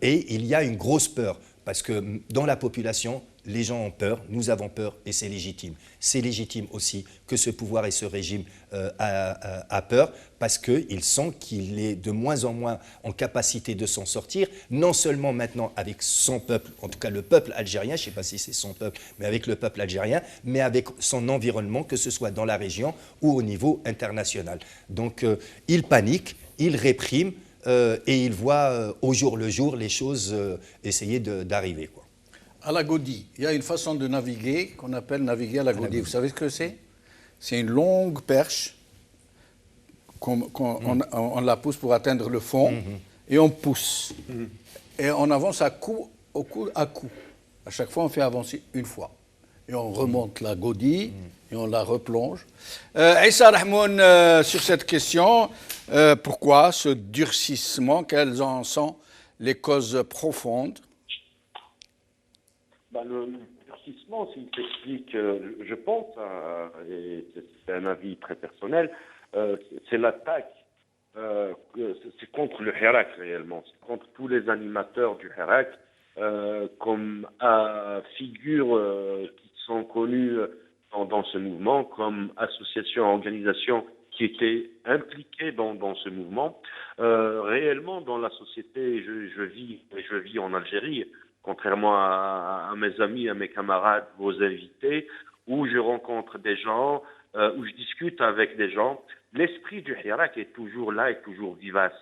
Et il y a une grosse peur, parce que dans la population, les gens ont peur, nous avons peur, et c'est légitime. C'est légitime aussi que ce pouvoir et ce régime a peur, parce qu'il sent qu'il est de moins en moins en capacité de s'en sortir, non seulement maintenant avec son peuple, en tout cas le peuple algérien, je ne sais pas si c'est son peuple, mais avec le peuple algérien, mais avec son environnement, que ce soit dans la région ou au niveau international. Donc il panique, il réprime, et il voit au jour le jour les choses essayer d'arriver. À la Gaudi, il y a une façon de naviguer qu'on appelle naviguer à la Gaudi. Vous savez ce que c'est? C'est une longue perche on la pousse pour atteindre le fond et on pousse. Et on avance à coup à coup. À chaque fois, on fait avancer une fois. Et on remonte la Gaudi et on la replonge. Issa Rahmoun, sur cette question, pourquoi ce durcissement? Quelles en sont les causes profondes? Le durcissement, s'il s'explique, je pense, et c'est un avis très personnel, c'est l'attaque, c'est contre le Hirak réellement, c'est contre tous les animateurs du Hirak, comme figures qui sont connues dans ce mouvement, comme association, organisation qui étaient impliquées dans ce mouvement. Réellement, dans la société, je vis en Algérie, contrairement à mes amis, à mes camarades, vos invités, où je rencontre des gens, où je discute avec des gens. L'esprit du Hirak est toujours là, est toujours vivace.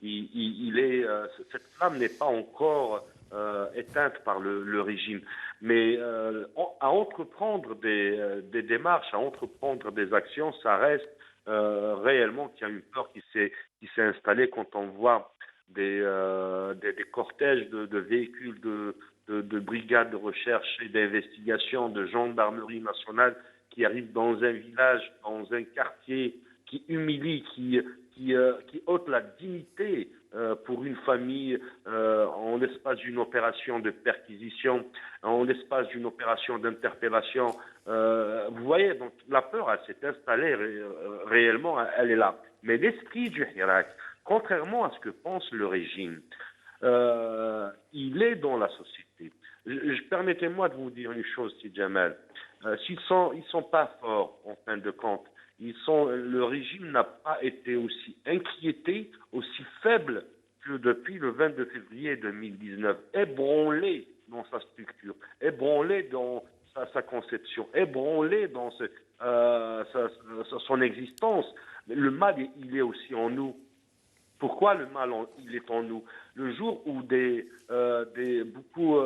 Cette flamme n'est pas encore éteinte par le régime. Mais à entreprendre des démarches, à entreprendre des actions, ça reste réellement qu'il y a une peur qui s'est installée quand on voit des cortèges de véhicules de brigades de recherche et d'investigation, de gendarmerie nationale qui arrivent dans un village, dans un quartier, qui humilie, qui ôte la dignité pour une famille en l'espace d'une opération de perquisition, en l'espace d'une opération d'interpellation. Vous voyez, donc la peur, elle s'est installée réellement, elle est là. Mais l'esprit du Hirak, contrairement à ce que pense le régime, il est dans la société. Permettez-moi de vous dire une chose, Sidi Jamal. Ils sont pas forts, en fin de compte. Le régime n'a pas été aussi inquiété, aussi faible que depuis le 22 février 2019, ébranlé dans sa structure, ébranlé dans sa conception, ébranlé dans son existence. Le mal, il est aussi en nous. Pourquoi le mal, il est en nous? Le jour où beaucoup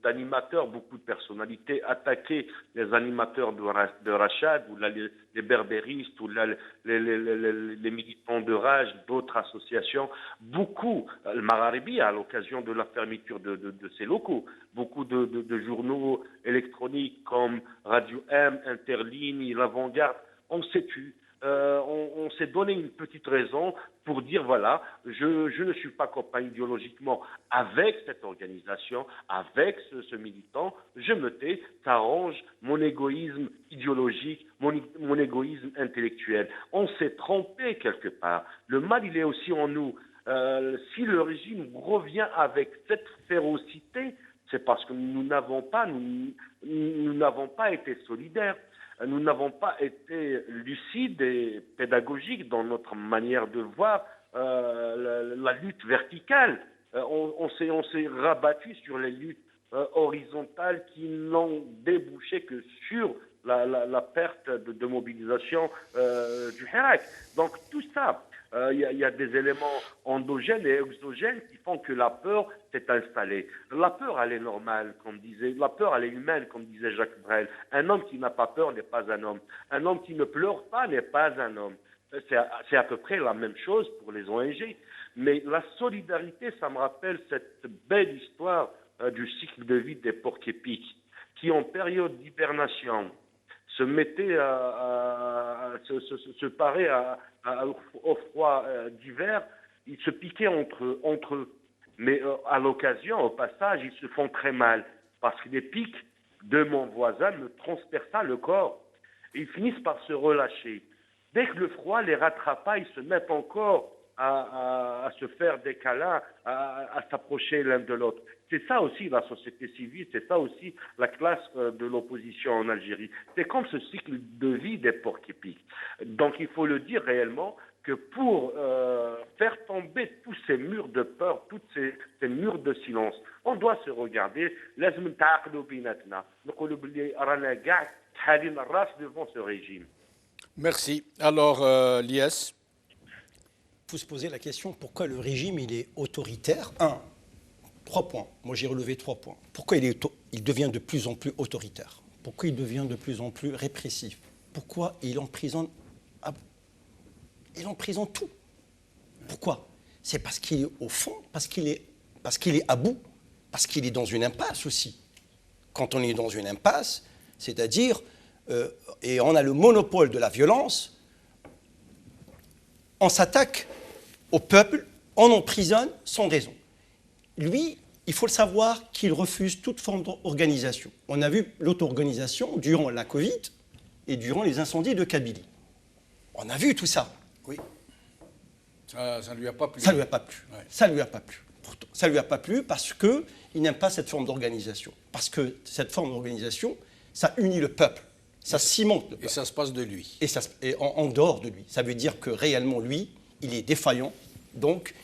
d'animateurs, beaucoup de personnalités attaquaient les animateurs de Rachad, ou les berbéristes, ou les militants de Rage, d'autres associations, beaucoup, le Magharibi, à l'occasion de la fermeture de ces locaux, beaucoup de journaux électroniques comme Radio M, Interligne, L'Avant-Garde, on s'est tué. On s'est donné une petite raison pour dire voilà, je ne suis pas copain idéologiquement avec cette organisation, avec ce militant, je me tais, ça arrange mon égoïsme idéologique, mon égoïsme intellectuel. On s'est trompé quelque part. Le mal, il est aussi en nous. Si le régime revient avec cette férocité, c'est parce que nous n'avons pas été solidaires. Nous n'avons pas été lucides et pédagogiques dans notre manière de voir la lutte verticale. On s'est rabattu sur les luttes horizontales qui n'ont débouché que sur la perte de mobilisation du Hirak. Donc tout ça, il y a des éléments endogènes et exogènes qui font que la peur s'est installée. La peur, elle est normale, la peur, elle est humaine, comme disait Jacques Brel. Un homme qui n'a pas peur n'est pas un homme. Un homme qui ne pleure pas n'est pas un homme. C'est à peu près la même chose pour les ONG. Mais la solidarité, ça me rappelle cette belle histoire du cycle de vie des porcs-épics, qui en période d'hibernation se mettaient se paraient au froid d'hiver, ils se piquaient entre eux. Mais à l'occasion, au passage, ils se font très mal, parce que les pics de mon voisin me transperçaient le corps. Et ils finissent par se relâcher. Dès que le froid les rattrapa, ils se mettent encore à se faire des câlins, à s'approcher l'un de l'autre. C'est ça aussi la société civile, c'est ça aussi la classe de l'opposition en Algérie. C'est comme ce cycle de vie des porcs-épics. Donc il faut le dire réellement que pour faire tomber tous ces murs de peur, tous ces murs de silence, on doit se regarder, devant ce régime. Merci. Alors, Lies. Il faut se poser la question, pourquoi le régime il est autoritaire? 3 points. Moi, j'ai relevé 3 points. Pourquoi il devient de plus en plus autoritaire? Pourquoi il devient de plus en plus répressif? Pourquoi il emprisonne tout? Pourquoi? C'est parce qu'il est au fond, parce qu'il est à bout, parce qu'il est dans une impasse aussi. Quand on est dans une impasse, c'est-à-dire, et on a le monopole de la violence, on s'attaque au peuple, on emprisonne sans raison. Lui, il faut le savoir qu'il refuse toute forme d'organisation. On a vu l'auto-organisation durant la Covid et durant les incendies de Kabylie. On a vu tout ça. Oui. Ça ne lui a pas plu. Ça ne lui a pas plu. Ouais. Ça ne lui a pas plu. Pourtant, ça ne lui a pas plu parce qu'il n'aime pas cette forme d'organisation. Parce que cette forme d'organisation, ça unit le peuple, ça cimente le peuple. Et ça se passe de lui. Et en dehors de lui. Ça veut dire que réellement, lui, il est défaillant. Donc,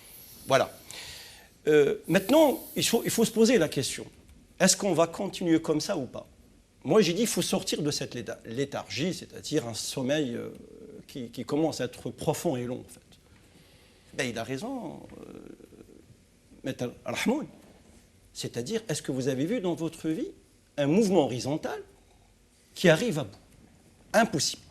voilà. Maintenant, il faut se poser la question. Est-ce qu'on va continuer comme ça ou pas? Moi, j'ai dit qu'il faut sortir de cette léthargie, c'est-à-dire un sommeil qui commence à être profond et long, en fait. Ben, il a raison, Maître Rahmoun. C'est-à-dire, est-ce que vous avez vu dans votre vie un mouvement horizontal qui arrive à bout? Impossible.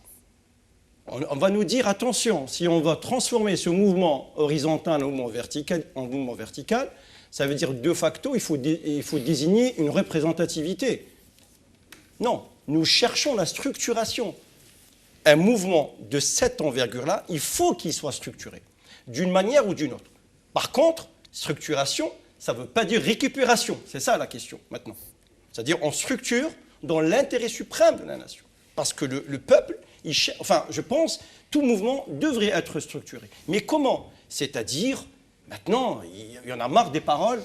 On va nous dire, attention, si on va transformer ce mouvement horizontal en mouvement vertical, ça veut dire de facto, il faut désigner une représentativité. Non, nous cherchons la structuration. Un mouvement de cette envergure-là, il faut qu'il soit structuré, d'une manière ou d'une autre. Par contre, structuration, ça ne veut pas dire récupération. C'est ça la question, maintenant. C'est-à-dire, on structure dans l'intérêt suprême de la nation. Parce que le peuple, je pense, tout mouvement devrait être structuré. Mais comment? C'est-à-dire, maintenant, il y en a marre des paroles.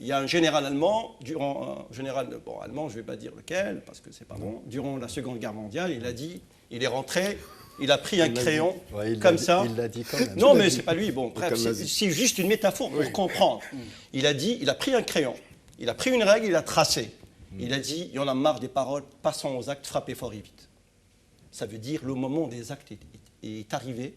Il y a un général allemand, allemand, je ne vais pas dire lequel, parce que c'est pas bon, durant la Seconde Guerre mondiale, il a dit, il est rentré, il a pris un crayon, comme ça. Il l'a dit quand même. Non, mais c'est pas lui, bon, bref, c'est juste une métaphore pour comprendre. Il a dit, il a pris un crayon, il a pris une règle, il a tracé. Il a dit, il y en a marre des paroles, passons aux actes, frappez fort et vite. Ça veut dire, le moment des actes est arrivé,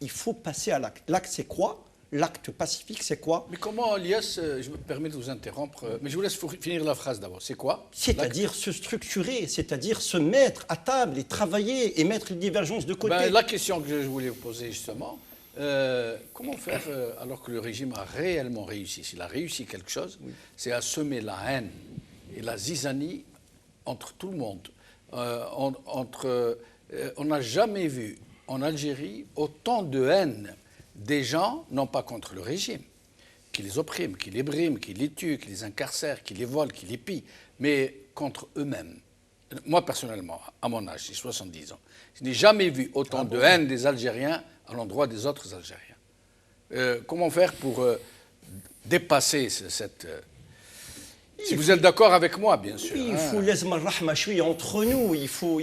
il faut passer à l'acte. L'acte, c'est quoi? L'acte pacifique, c'est quoi? Mais comment, Elias, je me permets de vous interrompre, mais je vous laisse finir la phrase d'abord. C'est quoi? C'est-à-dire se structurer, c'est-à-dire se mettre à table et travailler et mettre les divergences de côté. La question que je voulais vous poser justement, comment faire alors que le régime a réellement réussi? S'il a réussi quelque chose, c'est à semer la haine et la zizanie entre tout le monde. On n'a jamais vu en Algérie autant de haine des gens, non pas contre le régime, qui les opprime, qui les brime, qui les tue, qui les incarcère, qui les vole, qui les pille, mais contre eux-mêmes. Moi, personnellement, à mon âge, j'ai 70 ans, je n'ai jamais vu autant de haine des Algériens à l'endroit des autres Algériens. Comment faire pour dépasser cette... Si vous êtes d'accord avec moi, bien sûr. Oui, il faut laisser ma rahma choui entre nous, il faut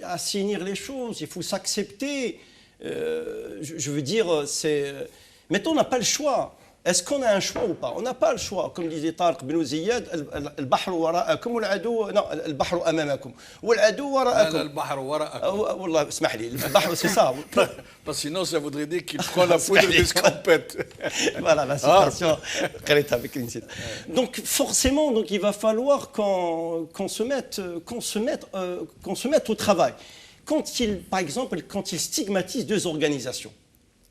assainir les choses, il faut s'accepter. Je veux dire, maintenant, on n'a pas le choix. Est-ce qu'on a un choix ou pas? On n'a pas le choix. Comme disait Tariq Ben Ziyad, البحر وراءكم والعدو البحر أمامكم والعدو وراءكم. البحر وراءكم. والله اسمح لي, البحر c'est ça. Parce que sinon, ça voudrait dire qu'il prend la poudre des scampettes. Voilà, la citation. Donc, forcément, il va falloir qu'on se mette au travail. Par exemple, quand il stigmatise deux organisations,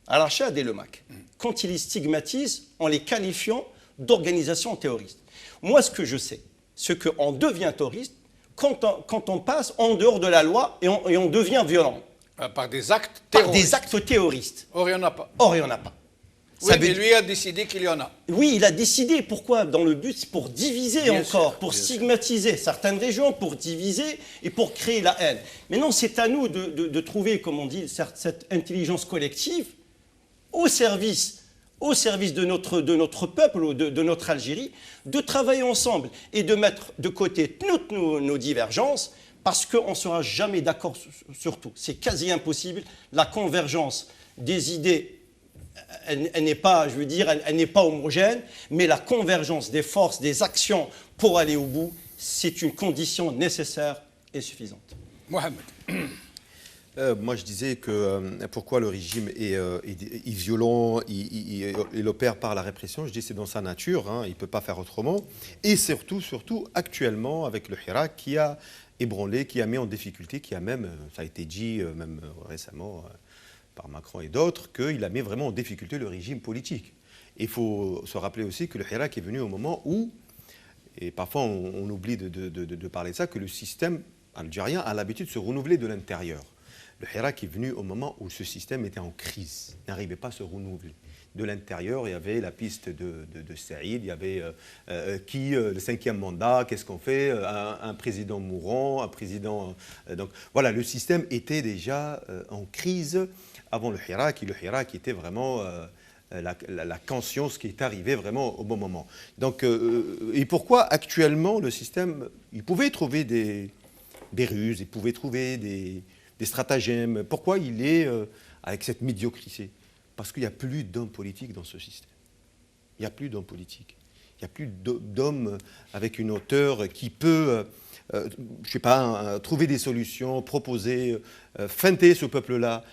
Al-Rachad et le MAC, quand il les stigmatise en les qualifiant d'organisations terroristes. Moi, ce que je sais, c'est qu'on devient terroriste quand on passe en dehors de la loi et on devient violent. Par des actes terroristes. Par des actes terroristes. Or, il n'y en a pas. Or, il n'y en a pas. Oui, mais lui a décidé qu'il y en a. Oui, il a décidé. Pourquoi? Dans le but, c'est pour diviser bien encore, sûr, pour stigmatiser certaines régions, pour diviser et pour créer la haine. Mais non, c'est à nous de trouver, comme on dit, cette intelligence collective au service de notre peuple, de notre Algérie, de travailler ensemble et de mettre de côté toutes nos divergences, parce qu'on ne sera jamais d'accord sur tout. C'est quasi impossible. La convergence des idées, elle n'est pas, je veux dire, elle n'est pas homogène, mais la convergence des forces, des actions pour aller au bout, c'est une condition nécessaire et suffisante. Mohamed. Moi, je disais que pourquoi le régime est violent, il opère par la répression. Je dis c'est dans sa nature, hein, il ne peut pas faire autrement. Et surtout, actuellement, avec le Hirak qui a ébranlé, qui a mis en difficulté, qui a même, ça a été dit même récemment par Macron et d'autres, qu'il a mis vraiment en difficulté le régime politique. Il faut se rappeler aussi que le Hirak est venu au moment où, et parfois on oublie de parler de ça, que le système algérien a l'habitude de se renouveler de l'intérieur. Le Hirak est venu au moment où ce système était en crise, n'arrivait pas à se renouveler. De l'intérieur, il y avait la piste de Saïd, il y avait le 5e mandat, qu'est-ce qu'on fait, un président mourant, un président... donc voilà, le système était déjà en crise avant le Hirak, et le Hirak était vraiment la conscience qui est arrivée vraiment au bon moment. Donc, et pourquoi actuellement le système, il pouvait trouver des ruses, il pouvait trouver des stratagèmes. Pourquoi il est avec cette médiocrité? Parce qu'il n'y a plus d'hommes politiques dans ce système. Il n'y a plus d'hommes politiques. Il n'y a plus d'hommes avec une hauteur qui peut, je ne sais pas, trouver des solutions, proposer, feinter ce peuple-là.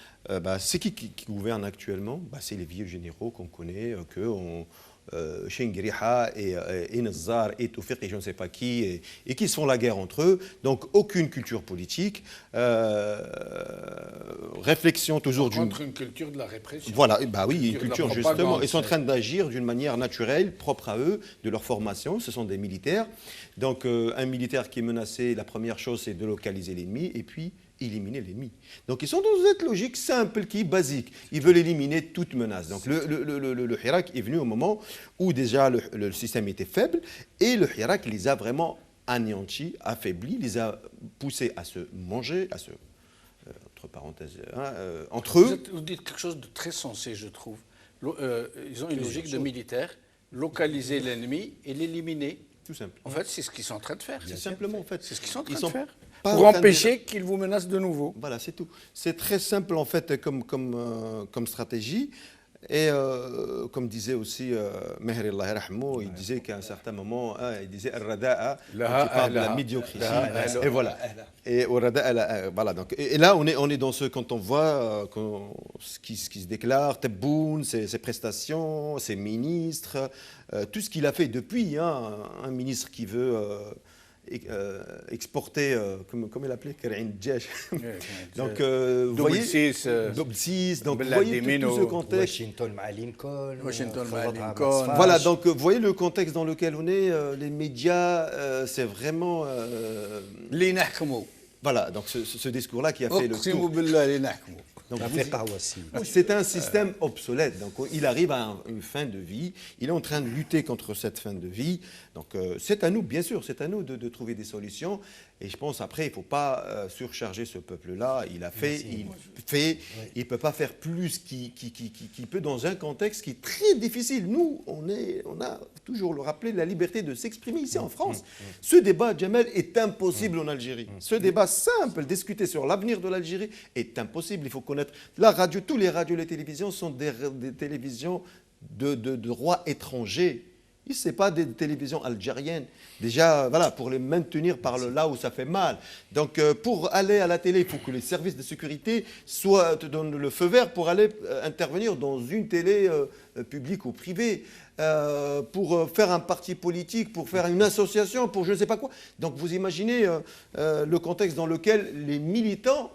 C'est qui gouverne actuellement? C'est les vieux généraux qu'on connaît, Chengriha et Nazar et Toufiq et je ne sais pas qui, et qui se font la guerre entre eux. Donc aucune culture politique, réflexion toujours contre une culture de la répression. Voilà, oui, une culture justement. Ils sont en train d'agir d'une manière naturelle, propre à eux, de leur formation. Ce sont des militaires. Donc un militaire qui est menacé, la première chose c'est de localiser l'ennemi et puis éliminer l'ennemi. Donc ils sont dans cette logique simple qui est basique. Ils veulent éliminer toute menace. Donc le Hirak est venu au moment où déjà le système était faible et le Hirak les a vraiment anéantis, affaiblis, les a poussés à se manger, à se, entre parenthèses, entre eux. Vous dites quelque chose de très sensé, je trouve. Ils ont une logique de militaire, localiser l'ennemi et l'éliminer. Tout simple. En fait, c'est ce qu'ils sont en train de faire. C'est simplement, en fait. C'est ce qu'ils sont en train de faire. Pour empêcher qu'ils vous menacent de nouveau. Voilà, c'est tout. C'est très simple, en fait, comme stratégie. Et comme disait aussi Mehri Allah Rahmou, il disait qu'à un certain moment, il disait Ar-Rada'a, qui parle de la médiocrité. Et voilà. Et voilà. Donc, et là, on est dans ce, quand on voit ce qui se déclare, Tebboune, ses prestations, ses ministres, tout ce qu'il a fait depuis, un ministre qui veut exporter, comment il appelait, Karim Djesh. Donc, vous voyez, double 6, donc vous voyez tout ce contexte. Washington, Lincoln. Voilà, donc vous voyez le contexte dans lequel on est, les médias, c'est vraiment... Voilà, donc ce discours-là qui a fait le tour. Donc, c'est un système obsolète. Donc, il arrive à une fin de vie. Il est en train de lutter contre cette fin de vie. Donc, c'est à nous, bien sûr, c'est à nous de trouver des solutions. Et je pense, après, il ne faut pas surcharger ce peuple-là. Il a fait, il ne peut pas faire plus qu'il peut dans un contexte qui est très difficile. Nous, on a toujours le rappelé la liberté de s'exprimer ici en France. Ce débat, Jamel, est impossible en Algérie. Ce débat simple, discuter sur l'avenir de l'Algérie, est impossible. Il faut connaître la radio, tous les radios, les télévisions sont des télévisions de rois étrangers. Ce n'est pas des télévisions algériennes. Déjà, voilà, pour les maintenir par là où ça fait mal. Donc, pour aller à la télé, il faut que les services de sécurité te donnent le feu vert pour aller intervenir dans une télé publique ou privée, pour faire un parti politique, pour faire une association, pour je ne sais pas quoi. Donc, vous imaginez le contexte dans lequel les militants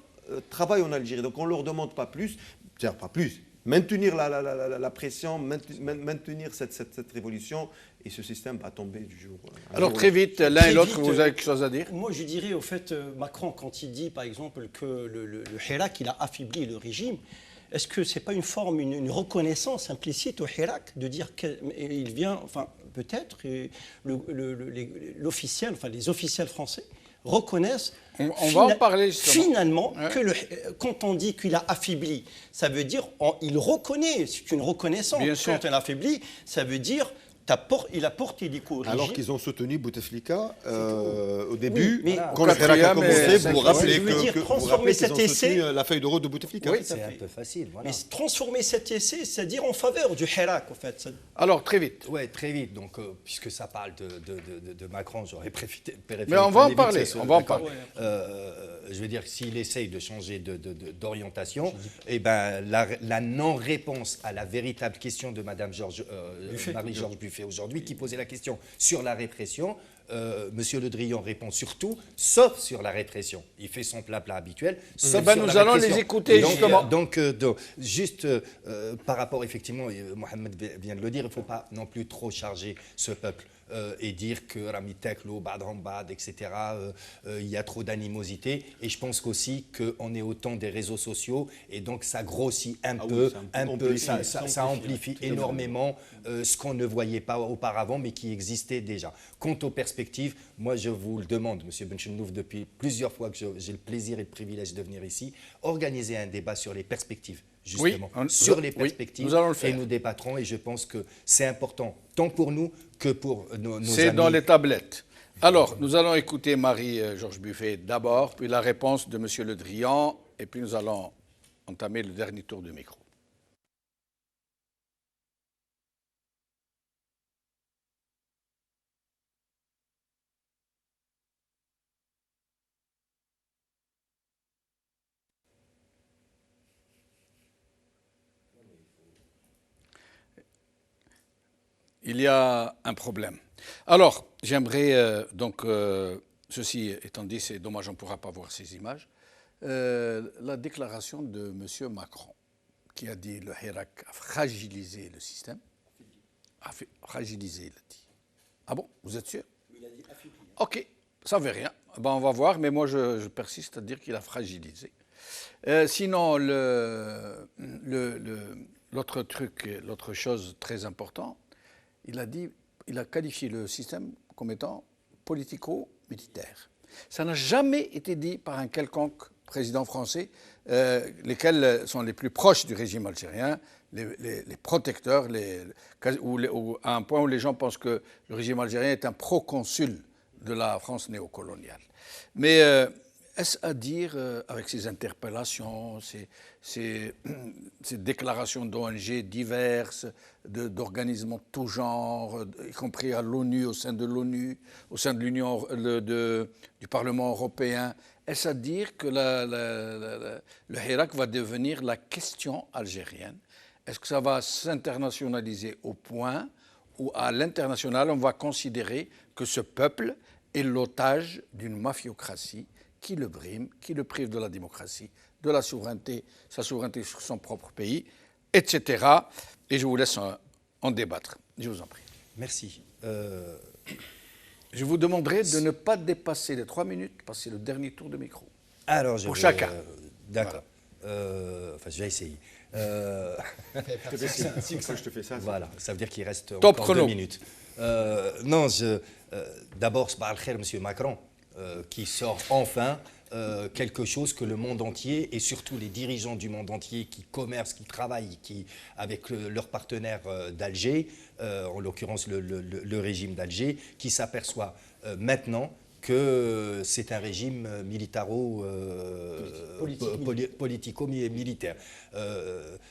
travaillent en Algérie. Donc, on ne leur demande pas plus, c'est-à-dire pas plus. Maintenir la pression, maintenir cette révolution, et ce système va tomber du jour. Alors très vite, l'un et l'autre, vous avez quelque chose à dire? Moi, je dirais, au fait, Macron, quand il dit, par exemple, que le Hirak, il a affaibli le régime, est-ce que ce n'est pas une forme, une reconnaissance implicite au Hirak de dire qu'il vient, enfin, peut-être, l'officiel, enfin, les officiels français reconnaissent on va en parler finalement que quand on dit qu'il a affaibli, ça veut dire il reconnaît, c'est une reconnaissance. Bien quand il a affaibli, ça veut dire il a porté des coups au régime. Alors qu'ils ont soutenu Bouteflika au début, oui, quand le Hirak a commencé, vous rappelez qu'ils ont soutenu la feuille de route de Bouteflika. Oui, c'est un peu facile. Voilà. Mais transformer cet essai, c'est-à-dire en faveur du Hirak, en fait. Alors, très vite. Oui, très vite. Donc, puisque ça parle de Macron, j'aurais préféré... Mais on va en parler. Je veux dire, s'il essaye de changer d'orientation, eh ben, la non-réponse à la véritable question de Mme Marie-Georges Buffet aujourd'hui, qui posait la question sur la répression, Monsieur Le Drian répond sur tout, sauf sur la répression. Il fait son plat habituel, sauf sur nous allons les écouter, justement. Donc, juste par rapport, effectivement, Mohamed vient de le dire, il ne faut pas non plus trop charger ce peuple. Et dire que Rami Teklo, Badrambad, etc., il y a trop d'animosité. Et je pense qu'aussi qu'on est au temps des réseaux sociaux et donc ça grossit ça amplifie énormément ce qu'on ne voyait pas auparavant mais qui existait déjà. Quant aux perspectives, moi je vous le demande, M. Benchenouf, depuis plusieurs fois que j'ai le plaisir et le privilège de venir ici, organiser un débat sur les perspectives justement, Oui, sur les perspectives, nous allons le faire. et nous débattrons, et je pense que c'est important, tant pour nous que pour nos amis. C'est dans les tablettes. Alors, nous allons écouter Marie-Georges Buffet d'abord, puis la réponse de M. Le Drian, et puis nous allons entamer le dernier tour de micro. Il y a un problème. Alors, j'aimerais ceci étant dit, c'est dommage, on ne pourra pas voir ces images, la déclaration de M. Macron, qui a dit le Hirak a fragilisé le système. Fragilisé, il a dit. Ah bon, vous êtes sûr? Il a dit affaibli. Ok, ça ne veut rien. Ben, on va voir, mais moi je persiste à dire qu'il a fragilisé. Sinon, l'autre chose très importante, il a qualifié le système comme étant politico-militaire. Ça n'a jamais été dit par un quelconque président français, lesquels sont les plus proches du régime algérien, les protecteurs, à un point où les gens pensent que le régime algérien est un proconsul de la France néocoloniale. Mais est-ce à dire, avec ces interpellations, ces déclarations d'ONG diverses, d'organismes de tout genre, y compris à l'ONU, au sein de l'ONU, au sein de l'Union, du Parlement européen, est-ce à dire que le Hirak va devenir la question algérienne? Est-ce que ça va s'internationaliser au point où, à l'international, on va considérer que ce peuple est l'otage d'une mafiocratie qui le brime, qui le prive de la démocratie, de la souveraineté, sa souveraineté sur son propre pays, etc. Et je vous laisse en débattre. Je vous en prie. Merci. Je vous demanderai de ne pas dépasser les 3 minutes, parce que c'est le dernier tour de micro. Alors, pour chacun. D'accord. Voilà. Enfin, je vais essayer. Si je te fais ça. Voilà, ça veut dire qu'il reste Top encore chrono. 2 minutes. Non, d'abord, c'est par M. Macron qui sort enfin quelque chose que le monde entier et surtout les dirigeants du monde entier qui commercent, qui travaillent avec leurs partenaires d'Alger, en l'occurrence le régime d'Alger, qui s'aperçoit maintenant que c'est un régime politico-militaire.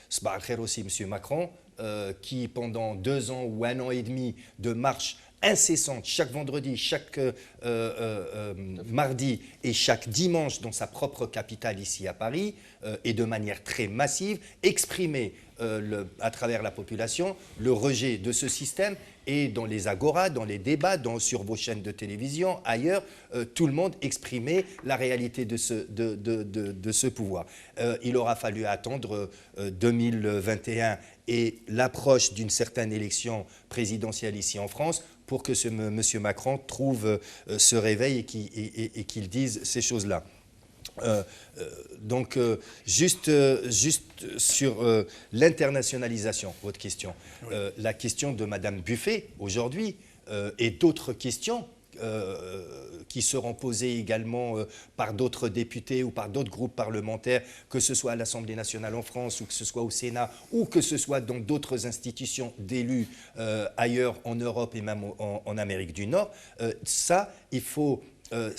C'est aussi M. Macron qui, pendant 2 ans ou 1 an et demi de marche incessante, chaque vendredi, chaque mardi et chaque dimanche dans sa propre capitale ici à Paris, et de manière très massive, exprimait à travers la population le rejet de ce système. Et dans les agoras, dans les débats, sur vos chaînes de télévision, ailleurs, tout le monde exprimait la réalité de ce pouvoir. Il aura fallu attendre 2021 et l'approche d'une certaine élection présidentielle ici en France pour que M. Macron trouve ce réveil et qu'il dise ces choses-là. Juste sur l'internationalisation, votre question, oui. La question de Mme Buffet aujourd'hui et d'autres questions qui seront posées également par d'autres députés ou par d'autres groupes parlementaires, que ce soit à l'Assemblée nationale en France ou que ce soit au Sénat ou que ce soit dans d'autres institutions d'élus ailleurs en Europe et même en Amérique du Nord, ça, il faut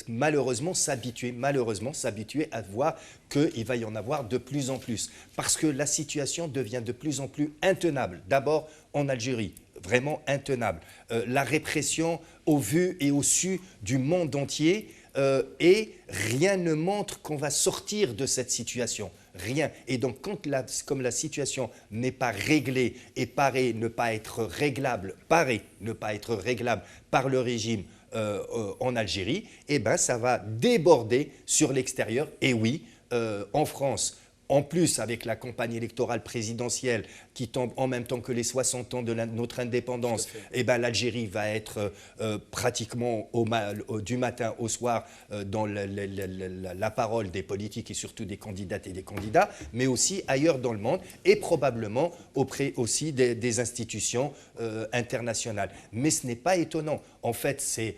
malheureusement s'habituer à voir qu'il va y en avoir de plus en plus. Parce que la situation devient de plus en plus intenable. D'abord en Algérie, vraiment intenable. La répression au vu et au su du monde entier et rien ne montre qu'on va sortir de cette situation. Rien. Et donc, comme la situation n'est pas réglée et paraît ne pas être réglable par le régime en Algérie, eh ben, ça va déborder sur l'extérieur. Et oui, en France, en plus avec la campagne électorale présidentielle qui tombe en même temps que les 60 ans de notre indépendance, eh ben, l'Algérie va être pratiquement du matin au soir dans la parole des politiques et surtout des candidates et des candidats, mais aussi ailleurs dans le monde et probablement auprès aussi des institutions internationales. Mais ce n'est pas étonnant. En fait, c'est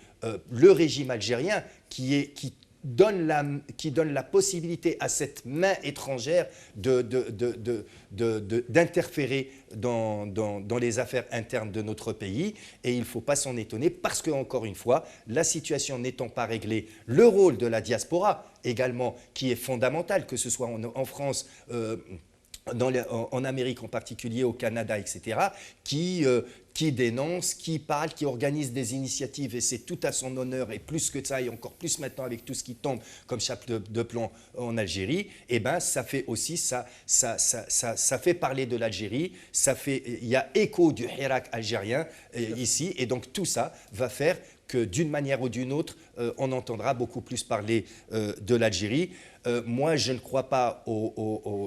le régime algérien qui donne la possibilité à cette main étrangère d'interférer dans les affaires internes de notre pays. Et il ne faut pas s'en étonner parce que, encore une fois, la situation n'étant pas réglée, le rôle de la diaspora également, qui est fondamental, que ce soit en France, en Amérique en particulier, au Canada, etc., qui dénonce, qui parle, qui organise des initiatives, et c'est tout à son honneur, et plus que ça, et encore plus maintenant avec tout ce qui tombe comme chape de plomb en Algérie, et ben ça fait aussi, ça fait parler de l'Algérie, il y a écho du Hirak algérien ici, et donc tout ça va faire que d'une manière ou d'une autre, on entendra beaucoup plus parler de l'Algérie. Moi, je ne crois pas,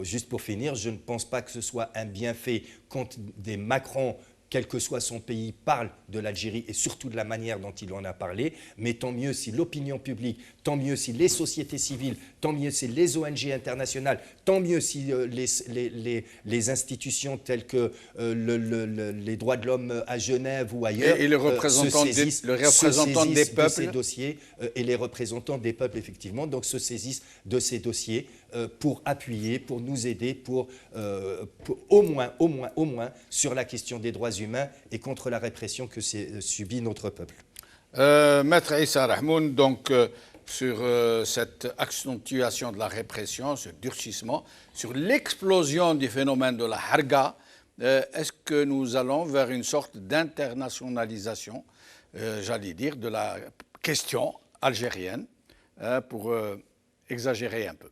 juste pour finir, je ne pense pas que ce soit un bienfait quand des Macron, quel que soit son pays, parle de l'Algérie et surtout de la manière dont il en a parlé. Mais tant mieux si l'opinion publique, tant mieux si les sociétés civiles, tant mieux si les ONG internationales, tant mieux si les institutions telles que les droits de l'homme à Genève ou ailleurs et le représentant des peuples de ces dossiers, et les représentants des peuples, effectivement, donc se saisissent de ces dossiers pour appuyer, pour nous aider, pour au moins sur la question des droits humains et contre la répression que subit notre peuple. Maître Issa Rahmoun, donc sur cette accentuation de la répression, ce durcissement, sur l'explosion du phénomène de la harga, est-ce que nous allons vers une sorte d'internationalisation, j'allais dire, de la question algérienne, pour exagérer un peu?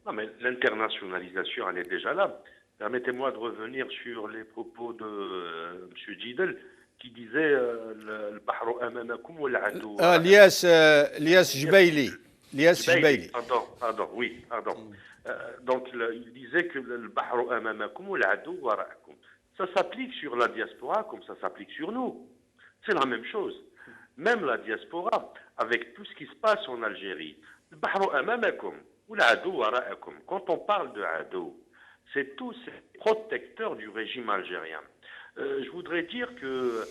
Non, mais l'internationalisation, elle est déjà là. Permettez-moi de revenir sur les propos de M. Jidel, qui disait le bahru amamakum wal adu. Lias Jbeili. Pardon. Donc, il disait que le bahru amamakum wal adu wara'akum. Ça s'applique sur la diaspora comme ça s'applique sur nous. C'est la même chose. Même la diaspora, avec tout ce qui se passe en Algérie, le bahru amamakum wal adu wara'akum. Quand on parle de adu, c'est tous ces protecteurs du régime algérien. Je voudrais dire que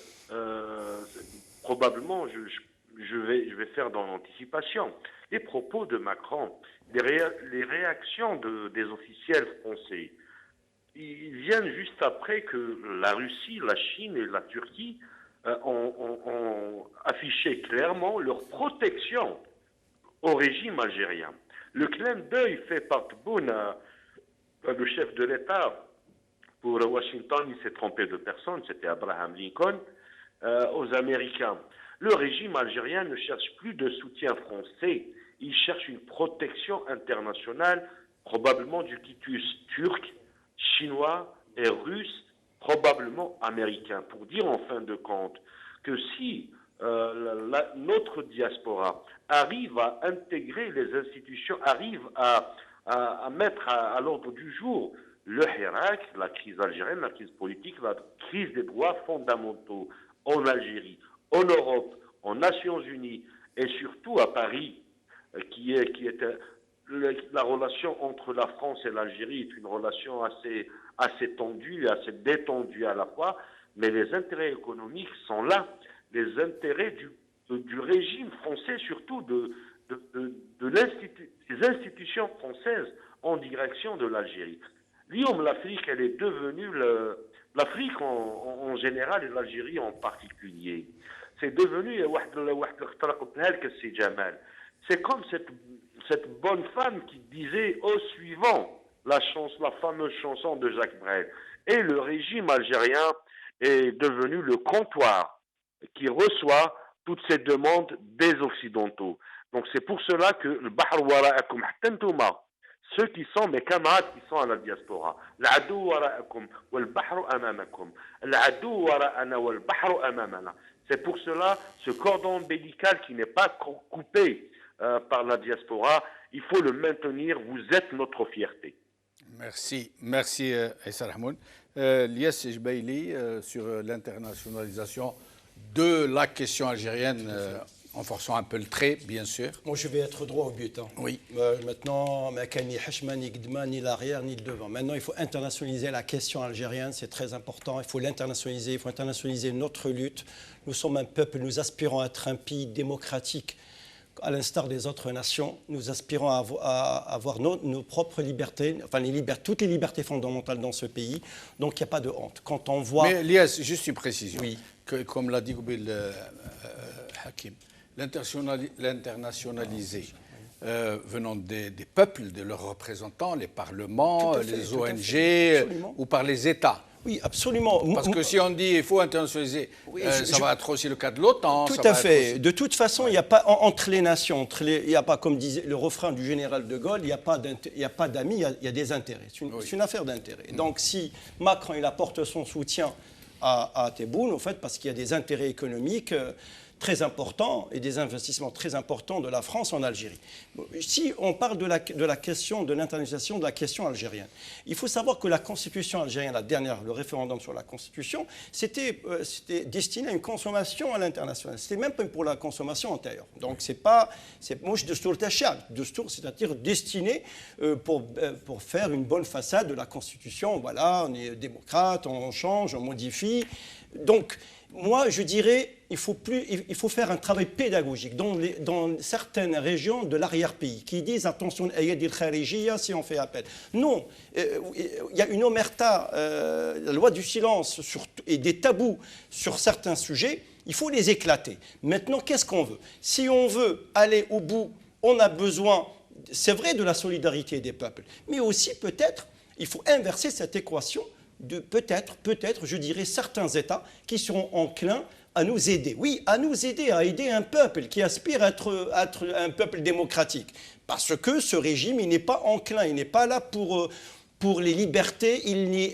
probablement, je vais faire dans l'anticipation, les propos de Macron, les réactions des officiels français, ils viennent juste après que la Russie, la Chine et la Turquie ont affiché clairement leur protection au régime algérien. Le clin d'œil fait par Tebboune, le chef de l'État, pour Washington, il s'est trompé de personne, c'était Abraham Lincoln, aux Américains. Le régime algérien ne cherche plus de soutien français, il cherche une protection internationale, probablement du quitus turc, chinois et russe, probablement américain. Pour dire en fin de compte que si notre diaspora arrive à intégrer les institutions, arrive à mettre à l'ordre du jour le Hirak, la crise algérienne, la crise politique, la crise des droits fondamentaux en Algérie, en Europe, aux Nations Unies et surtout à Paris, qui est la relation entre la France et l'Algérie est une relation assez tendue, assez détendue à la fois, mais les intérêts économiques sont là, les intérêts du régime français, surtout des institutions françaises en direction de l'Algérie. L'IOM, l'Afrique, elle est devenue l'Afrique en général et l'Algérie en particulier. C'est devenu c'est comme cette bonne femme qui disait au suivant la fameuse chanson de Jacques Brel. Et le régime algérien est devenu le comptoir qui reçoit toutes ces demandes des Occidentaux. Donc c'est pour cela que le Bahr wara'akum hatantouma, ceux qui sont mes camarades qui sont à la diaspora, l'adou wara'akum wal bahru amamakum, l'adou wara'ana wal bahru amamana. C'est pour cela ce cordon ombilical qui n'est pas coupé par la diaspora, il faut le maintenir, vous êtes notre fierté. Merci Issa Rahmoun. Lias Jbeili, sur l'internationalisation de la question algérienne, en forçant un peu le trait, bien sûr. Moi, je vais être droit au but. Oui. Maintenant, ni Hachma, ni Gdma, ni l'arrière, ni le devant. Maintenant, il faut internationaliser la question algérienne, c'est très important. Il faut l'internationaliser, il faut internationaliser notre lutte. Nous sommes un peuple, nous aspirons à être un pays démocratique. à l'instar des autres nations, nous aspirons à avoir nos propres libertés, enfin toutes les libertés fondamentales dans ce pays. Donc il n'y a pas de honte. Quand on voit... Mais Lies, juste une précision. Oui. Que, comme l'a dit Goubil Hakim, l'internationalisé venant des peuples, de leurs représentants, les parlements, les ONG ou par les États. Oui, absolument. Parce que si on dit qu'il faut internationaliser, ça va être aussi le cas de l'OTAN. Tout à fait. Aussi... De toute façon, il n'y a pas, entre les nations, il n'y a pas, comme disait le refrain du général de Gaulle, il n'y a pas d'amis, il y a des intérêts. C'est une affaire d'intérêt. Donc si Macron il apporte son soutien à Tebboune, en fait, parce qu'il y a des intérêts économiques très importants et des investissements très importants de la France en Algérie. Si on parle de la question de l'internationalisation de la question algérienne, il faut savoir que la constitution algérienne, la dernière, le référendum sur la constitution, c'était destiné à une consommation à l'international. C'était même pas pour la consommation antérieure. Donc c'est moche de c'est-à-dire destiné pour faire une bonne façade de la constitution. Voilà, on est démocrate, on change, on modifie. Donc moi, je dirais, il faut faire un travail pédagogique dans certaines régions de l'arrière-pays qui disent attention, si on fait appel. Non, il y a une omerta, la loi du silence et des tabous sur certains sujets, il faut les éclater. Maintenant, qu'est-ce qu'on veut? Si on veut aller au bout, on a besoin, c'est vrai, de la solidarité des peuples, mais aussi peut-être, il faut inverser cette équation de peut-être, je dirais, certains États qui seront enclins à nous aider. Oui, à nous aider, à aider un peuple qui aspire à être un peuple démocratique. Parce que ce régime, il n'est pas enclin, il n'est pas là pour les libertés,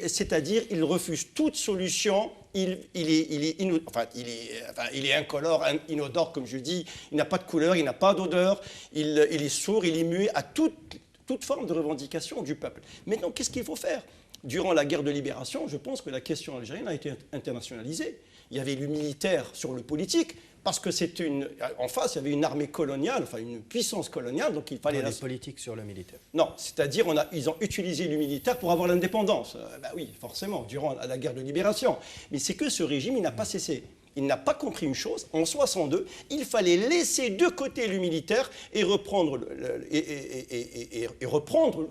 c'est-à-dire il refuse toute solution, il est incolore, inodore, comme je dis, il n'a pas de couleur, il n'a pas d'odeur, il est sourd, il est muet à toute forme de revendication du peuple. Maintenant, qu'est-ce qu'il faut faire ? Durant la guerre de libération, je pense que la question algérienne a été internationalisée. Il y avait le militaire sur le politique, parce que en face, il y avait une armée coloniale, enfin une puissance coloniale, donc il fallait... Les politiques sur le militaire. Non, c'est-à-dire ils ont utilisé le militaire pour avoir l'indépendance. Oui, forcément, durant la guerre de libération. Mais c'est que ce régime, il n'a pas cessé. Il n'a pas compris une chose, en 1962, il fallait laisser de côté le militaire et reprendre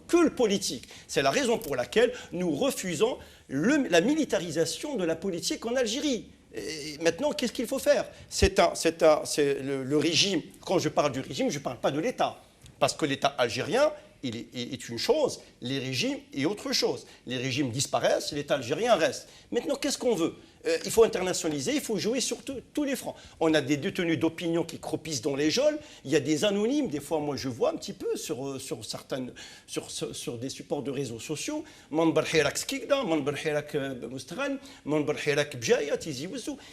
que le politique. C'est la raison pour laquelle nous refusons la militarisation de la politique en Algérie. Et maintenant, qu'est-ce qu'il faut faire? C'est le régime. Quand je parle du régime, je ne parle pas de l'État. Parce que l'État algérien, il est une chose, les régimes est autre chose. Les régimes disparaissent, l'État algérien reste. Maintenant, qu'est-ce qu'on veut? Il faut internationaliser, il faut jouer sur tous les fronts. On a des détenus d'opinion qui croupissent dans les geôles, il y a des anonymes, des fois moi je vois un petit peu sur des supports de réseaux sociaux, il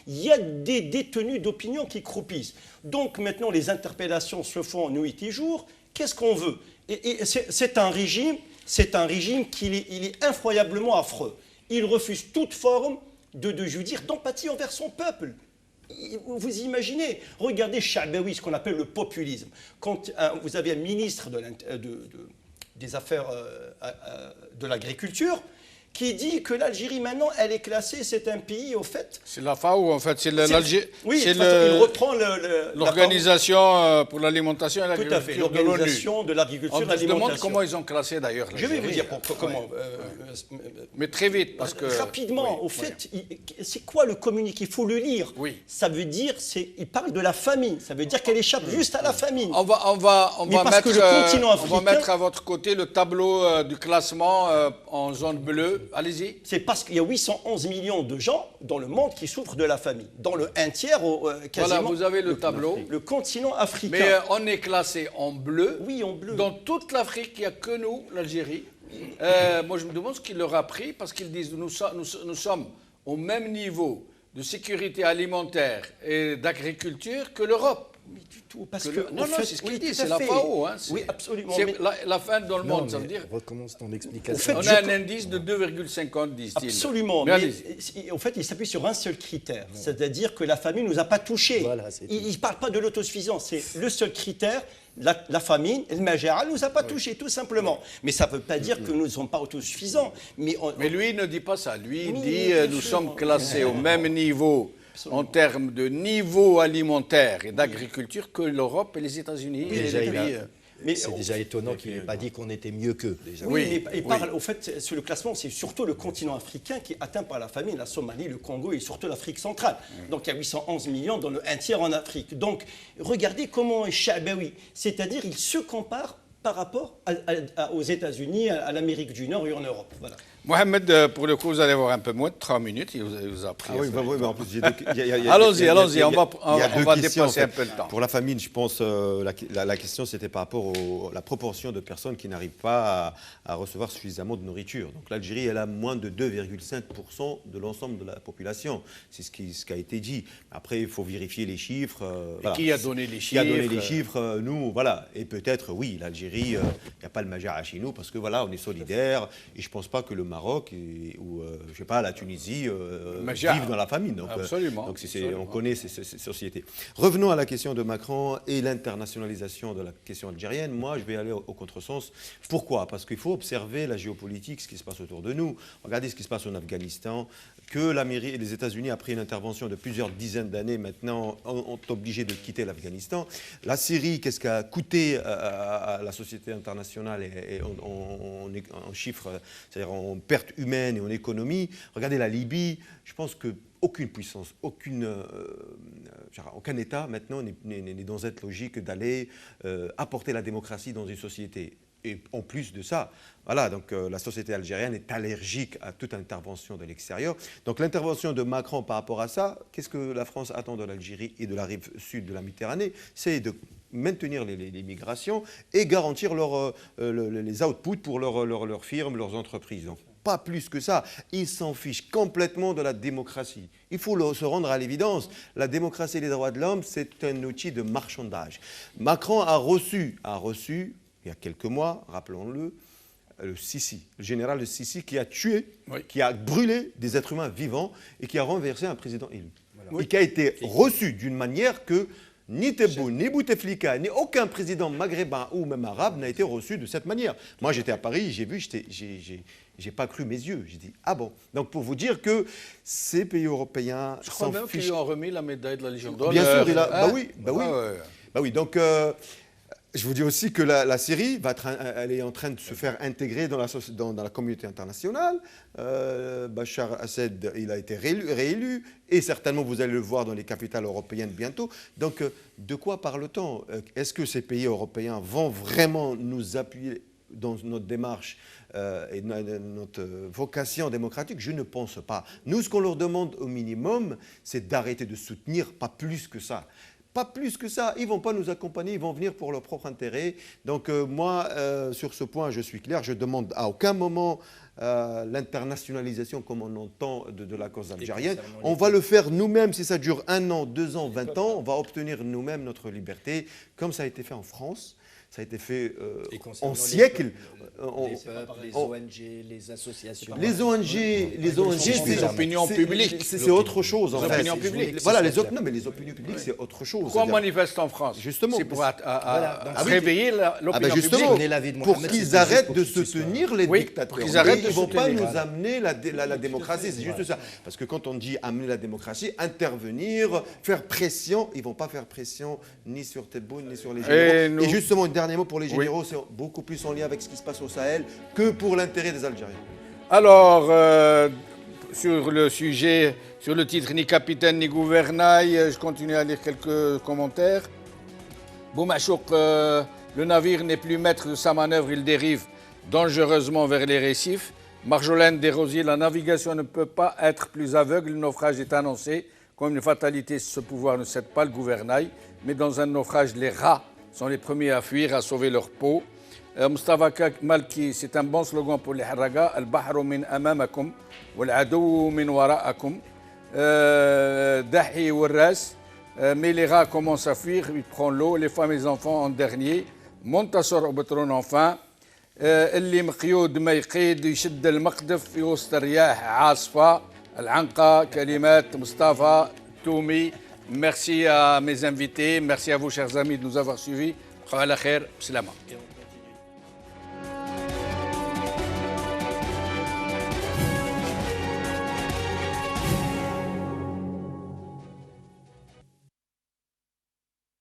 y a des détenus d'opinion qui croupissent. Donc maintenant les interpellations se font nuit et jour, qu'est-ce qu'on veut? Et c'est un régime qui est incroyablement affreux. Il refuse toute forme d'empathie envers son peuple. Vous imaginez, regardez Chabaoui, ce qu'on appelle le populisme. Quand vous avez un ministre des Affaires de l'Agriculture qui dit que l'Algérie, maintenant, elle est classée, c'est un pays, au fait... C'est la FAO, en fait, c'est l'Algérie... Oui, il reprend l'Organisation pour l'alimentation et l'agriculture de l'ONU. L'Organisation de l'agriculture et de l'alimentation. On se demande comment ils ont classé, d'ailleurs, l'Algérie. Je vais vous dire comment... Mais très vite, parce que... Rapidement, au fait, c'est quoi le communiqué? Il faut le lire. Oui. Ça veut dire, il parle de la famine. Ça veut dire qu'elle échappe juste à la famine. On va mettre à votre côté le tableau du classement en zone bleue. Allez-y. C'est parce qu'il y a 811 millions de gens dans le monde qui souffrent de la famine. Dans le un tiers, quasiment. Voilà, vous avez le tableau. Le continent africain. Mais on est classé en bleu. Oui, en bleu. Dans toute l'Afrique, il n'y a que nous, l'Algérie. Moi, je me demande ce qu'il leur a pris, parce qu'ils disent nous sommes au même niveau de sécurité alimentaire et d'agriculture que l'Europe. Mais du tout, c'est ce qu'il dit, c'est la FAO. Hein, oui, absolument. C'est la fin dans le monde, ça veut dire... Recommence ton explication. On a un indice de 2,50, disent-ils. Absolument, mais en fait, il s'appuie sur un seul critère, c'est-à-dire que la famine ne nous a pas touchés. Voilà, il ne parle pas de l'autosuffisance, c'est le seul critère. La famine, le majara, ne nous a pas touchés, tout simplement. Mais ça ne veut pas dire que nous ne sommes pas autosuffisants. Mais lui, il ne dit pas ça. Lui, il dit nous sommes classés au même niveau en termes de niveau alimentaire et d'agriculture que l'Europe et les États-Unis. Mais c'est déjà étonnant qu'il n'ait pas dit qu'on était mieux qu'eux. Oui, mais parle, au fait, sur le classement, c'est surtout le continent africain qui est atteint par la famine, la Somalie, le Congo et surtout l'Afrique centrale. Donc il y a 811 millions, dont un tiers en Afrique. Donc regardez comment est Chabaoui, c'est-à-dire il se compare par rapport aux États-Unis, à l'Amérique du Nord et en Europe. Voilà. Mohamed, pour le coup, vous allez avoir un peu moins de 3 minutes. Il vous a pris. Ah oui, mais en plus, allons-y, on va dépasser un peu le temps. Pour la famine, je pense la question, c'était par rapport à la proportion de personnes qui n'arrivent pas à recevoir suffisamment de nourriture. Donc l'Algérie, elle a moins de 2,5% de l'ensemble de la population. C'est ce qui a été dit. Après, il faut vérifier les chiffres. Voilà. Qui a donné les chiffres? Qui a donné les chiffres? Nous, voilà. Et peut-être, oui, l'Algérie, il n'y a pas le Majara chez nous parce que voilà, on est solidaires. Et je ne pense pas que le Maroc ou je sais pas, la Tunisie vivent dans la famine. Donc, absolument. Donc on connaît ces sociétés. Revenons à la question de Macron et l'internationalisation de la question algérienne. Moi, je vais aller au contresens. Pourquoi? Parce qu'il faut observer la géopolitique, ce qui se passe autour de nous. Regardez ce qui se passe en Afghanistan, que l'Amérique et les États-Unis, après une intervention de plusieurs dizaines d'années maintenant, ont obligé de quitter l'Afghanistan. La Syrie, qu'est-ce qu'a coûté à la société internationale et en chiffres, c'est-à-dire en pertes humaines et en économie. Regardez la Libye, je pense qu'aucune puissance, aucun État maintenant n'est dans cette logique d'aller apporter la démocratie dans une société. Et en plus de ça, voilà, donc la société algérienne est allergique à toute intervention de l'extérieur. Donc l'intervention de Macron par rapport à ça, qu'est-ce que la France attend de l'Algérie et de la rive sud de la Méditerranée? C'est de maintenir les migrations et garantir les outputs pour leurs firmes, leurs entreprises. Donc, pas plus que ça. Ils s'en fichent complètement de la démocratie. Il faut se rendre à l'évidence. La démocratie et les droits de l'homme, c'est un outil de marchandage. Macron a reçu, il y a quelques mois, rappelons-le, le Sisi, le général de Sisi, qui a tué, qui a brûlé des êtres humains vivants et qui a renversé un président élu. Voilà. Et qui a été reçu d'une manière que ni Tebboune, ni Bouteflika, ni aucun président maghrébin ou même arabe n'a été reçu de cette manière. Moi, j'étais à Paris, j'ai vu, j'ai pas cru mes yeux. J'ai dit, ah bon. Donc, pour vous dire que ces pays européens je crois même qu'ils lui ont remis la médaille de la Légion d'honneur. Bien sûr, bah oui. Donc, je vous dis aussi que la Syrie, elle est en train de se faire intégrer dans la communauté internationale. Bachar Assad, il a été réélu. Et certainement, vous allez le voir dans les capitales européennes bientôt. Donc, de quoi parle-t-on? Est-ce que ces pays européens vont vraiment nous appuyer dans notre démarche et notre vocation démocratique? Je ne pense pas. Nous, ce qu'on leur demande au minimum, c'est d'arrêter de soutenir, pas plus que ça. Pas plus que ça, ils ne vont pas nous accompagner, ils vont venir pour leur propre intérêt. Donc moi, sur ce point, je suis clair, je demande à aucun moment l'internationalisation comme on entend de la cause algérienne. On va le faire nous-mêmes, si ça dure 1 an, 2 ans, 20 ans, on va obtenir nous-mêmes notre liberté, comme ça a été fait en France. Ça a été fait en siècles. Les ONG, les associations. Les ONG, c'est les opinions publiques. C'est autre chose. Les opinions publiques. Voilà, non, mais les opinions publiques, c'est autre chose. Pourquoi on manifeste en France? Justement. C'est pour réveiller l'opinion publique. Pour qu'ils arrêtent de soutenir les dictateurs. Ils ne vont pas nous amener la démocratie, c'est juste ça. Parce que quand on dit amener la démocratie, intervenir, faire pression, ils ne vont pas faire pression ni sur Tebboune, ni sur les généraux. Et justement, dernier mot pour les généraux, c'est beaucoup plus en lien avec ce qui se passe au Sahel que pour l'intérêt des Algériens. Alors, sur le sujet, sur le titre ni capitaine ni gouvernail, je continue à lire quelques commentaires. Boumachouk, le navire n'est plus maître de sa manœuvre, il dérive dangereusement vers les récifs. Marjolaine Desrosiers, la navigation ne peut pas être plus aveugle, le naufrage est annoncé. Comme une fatalité, ce pouvoir ne cède pas le gouvernail, mais dans un naufrage, les rats sont les premiers à fuir, à sauver leur peau. Mustafa Malki, c'est un bon slogan pour les Haraga. Al-Bahru min amamakum, wal-adou min wara'akum. Dahi Warras. Mais les rats commencent à fuir, ils prennent l'eau, les femmes et les enfants en dernier. Montasor Obetron enfin. اللي مقيود ما يقيد يشد المقذف في وسط الرياح عاصفة العنقة كلمات مصطفى تومي. Merci à mes invités, merci à vous chers amis de nous avoir suivis. Khala khair, salama.